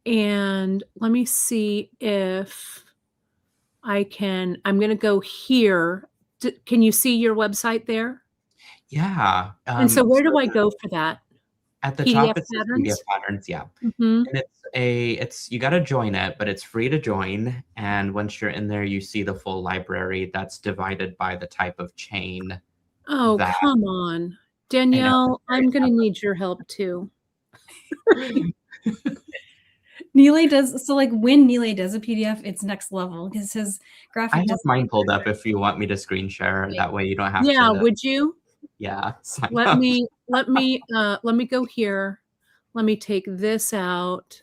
and let me see if I can. I'm gonna go here. Can you see your website there? Yeah. And so where do I go for that? At the PDF top, it's patterns? PDF patterns, yeah. Mm-hmm. And you got to join it, but it's free to join. And once you're in there, you see the full library that's divided by the type of chain. Oh, come on. Danielle, I'm going to need your help too. Nealay does, so like when Nealay does a PDF, it's next level, because his graphic. I have mine pulled up if you want me to screen share. That way you don't have to. Yeah, would you? Yeah. Let me go here. Let me take this out.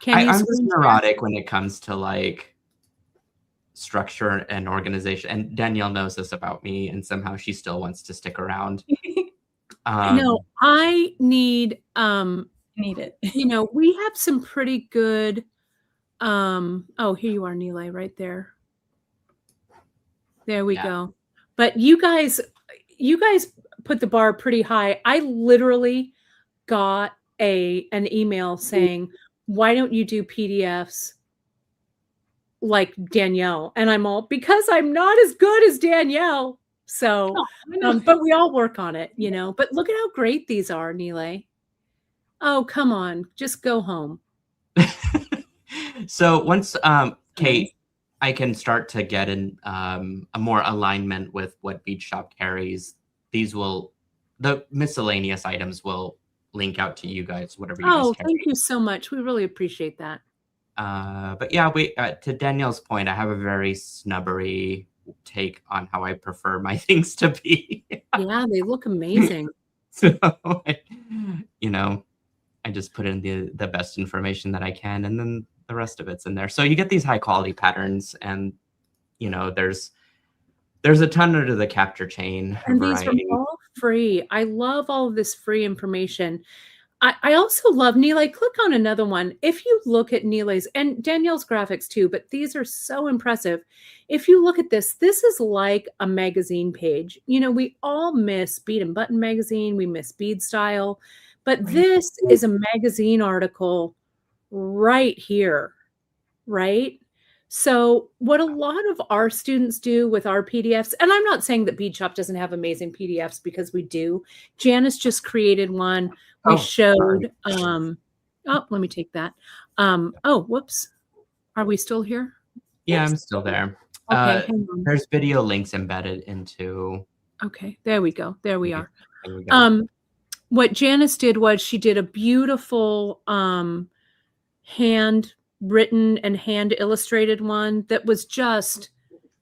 I'm just neurotic when it comes to like structure and organization. And Danielle knows this about me, and somehow she still wants to stick around. No, I need it. We have some pretty good oh, here you are, Nealay, right there. There we go. But you guys put the bar pretty high. I literally got an email saying, why don't you do PDFs like Danielle? And I'm all, because I'm not as good as Danielle. So, but we all work on it, but look at how great these are, Nealay. Oh, come on, just go home. So once, Kate, I can start to get in a more alignment with what Bead Shop carries. The miscellaneous items will link out to you guys, whatever you guys carry. Thank you so much. We really appreciate that. But yeah, to Danielle's point, I have a very snubbery take on how I prefer my things to be. Yeah, they look amazing. So, I just put in the best information that I can, and then the rest of it's in there. So you get these high quality patterns, and there's a ton under the capture chain. And these are all free. I love all of this free information. I also love Nealay. Click on another one. If you look at Nealay's and Danielle's graphics too, but these are so impressive. If you look at this is like a magazine page. We all miss Bead and Button magazine. We miss Bead Style, but this is a magazine article right here, right? So what a lot of our students do with our PDFs, and I'm not saying that Bead Shop doesn't have amazing PDFs, because we do. Janice just created one. We showed, let me take that. Whoops. Are we still here? Yeah, I'm still there. Okay, hang on. There's video links embedded into. Okay, there we go. There we are. There we go. What Janice did was she did a beautiful hand-written and hand-illustrated one that was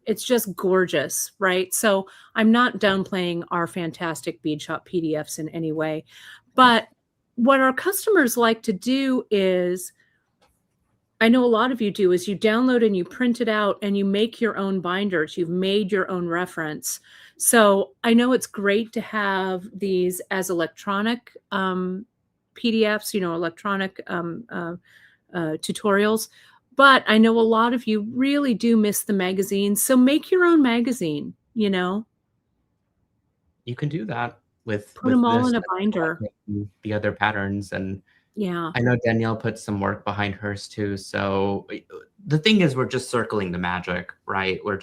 it's just gorgeous, right? So I'm not downplaying our fantastic bead shop PDFs in any way, but what our customers like to do is, I know a lot of you do, is you download and you print it out and you make your own binders. You've made your own reference. So I know it's great to have these as electronic PDFs, electronic tutorials. But I know a lot of you really do miss the magazine. So make your own magazine, You can do that with put them all this in a binder. The other patterns. And Yeah. I know Danielle put some work behind hers too. So the thing is, we're just circling the magic, right? We're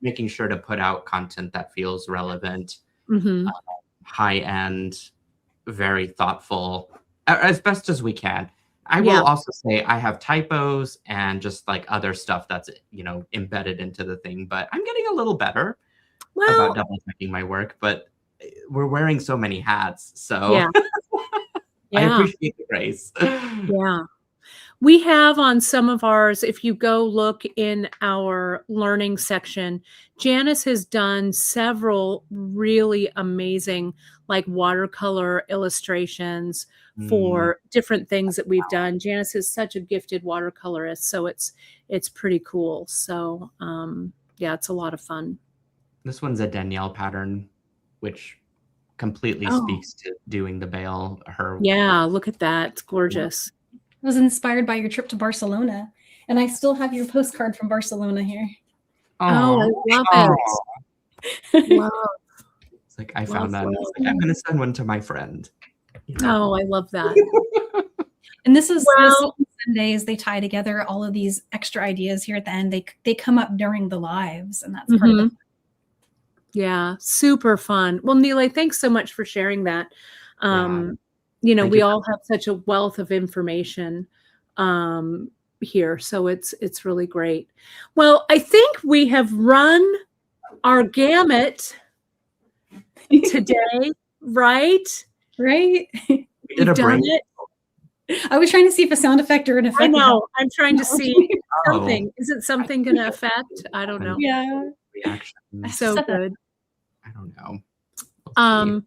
making sure to put out content that feels relevant, high end, very thoughtful, as best as we can. I will also say I have typos and just like other stuff that's, embedded into the thing, but I'm getting a little better about double checking my work, but we're wearing so many hats. So I appreciate the grace. Yeah. We have on some of ours, if you go look in our learning section, Janice has done several really amazing like watercolor illustrations for different things that we've done. Janice is such a gifted watercolorist, so it's pretty cool. So it's a lot of fun. This one's a Danielle pattern, which completely speaks to doing the veil. Yeah, look at that. It's gorgeous. I was inspired by your trip to Barcelona, and I still have your postcard from Barcelona here. Oh, I love it. Wow. It's like I found that. It's like, I'm going to send one to my friend. Oh, I love that. And this is Sundays. They tie together all of these extra ideas here at the end. They come up during the lives, and that's part of it. Yeah, super fun. Well, Nealay, thanks so much for sharing that. We all have such a wealth of information here, so it's really great. Well, I think we have run our gamut today, right? Right? We've done it. I was trying to see if a sound effect or an effect. I know. I'm trying to see something. Isn't something going to affect? I don't know. Yeah. Reaction. So good. I don't know.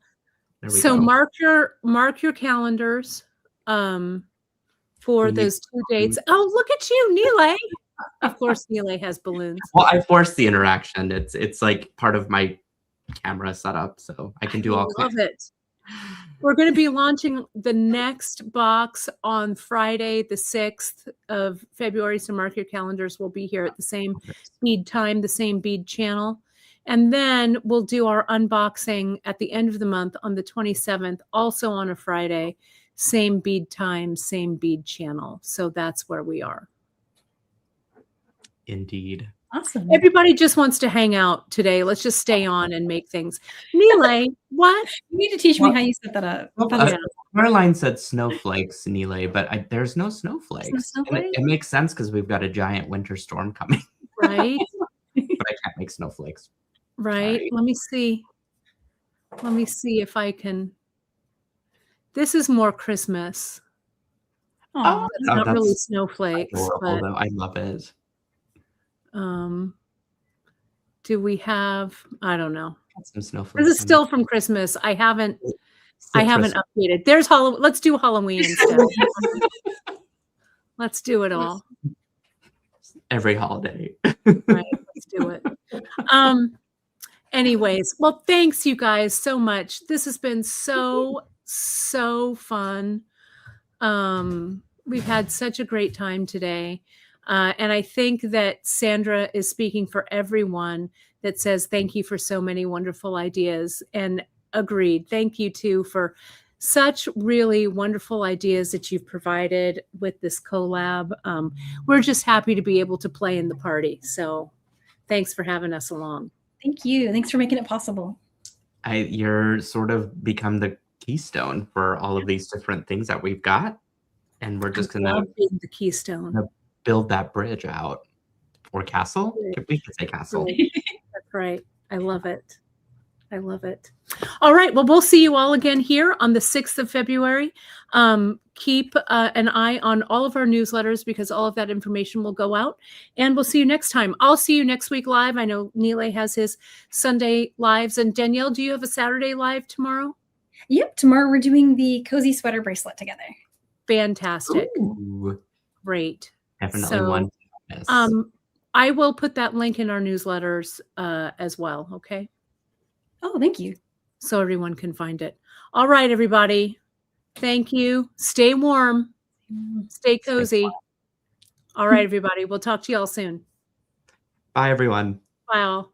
So mark your calendars for those 2 dates. Oh, look at you, Nealay. Of course, Nealay has balloons. Well, I force the interaction. It's like part of my camera setup, so I can do all. Love it. We're going to be launching the next box on Friday, the 6th of February. So mark your calendars. We'll be here at the same bead time, the same bead channel. And then we'll do our unboxing at the end of the month on the 27th, also on a Friday, same bead time, same bead channel. So that's where we are. Indeed. Awesome. Everybody just wants to hang out today. Let's just stay on and make things. Nealay, what? You need to teach me how you set that up. Caroline said snowflakes, Nealay, but there's no snowflakes. There's no snowflakes? It makes sense because we've got a giant winter storm coming. Right. But I can't make snowflakes. Right. Sorry. Let me see. Let me see if I can. This is more Christmas. Oh, it's not really snowflakes. Adorable, though. I love it. Do we have? I don't know. Some snowflakes. This is still from Christmas. I haven't updated. There's Halloween. Let's do Halloween instead. Let's do it all. Every holiday. Right. Let's do it. Anyways, well, thanks you guys so much. This has been so fun. We've had such a great time today. And I think that Sandra is speaking for everyone that says thank you for so many wonderful ideas, and agreed. Thank you too for such really wonderful ideas that you've provided with this collab. We're just happy to be able to play in the party. So thanks for having us along. Thank you. Thanks for making it possible. You're sort of become the keystone for all of these different things that we've got. And we're just going to be the keystone. Build that bridge out. Or castle? We could say castle. That's right. I love it. I love it. All right. Well, we'll see you all again here on the 6th of February. Keep an eye on all of our newsletters because all of that information will go out. And we'll see you next time. I'll see you next week live. I know Nealay has his Sunday lives. And Danielle, do you have a Saturday live tomorrow? Yep. Tomorrow we're doing the cozy sweater bracelet together. Fantastic. Ooh, Great. definitely So, one. to miss. I will put that link in our newsletters as well. Okay. Oh, thank you. So everyone can find it. All right, everybody. Thank you. Stay warm. Stay cozy. All right, everybody. We'll talk to you all soon. Bye, everyone. Bye all.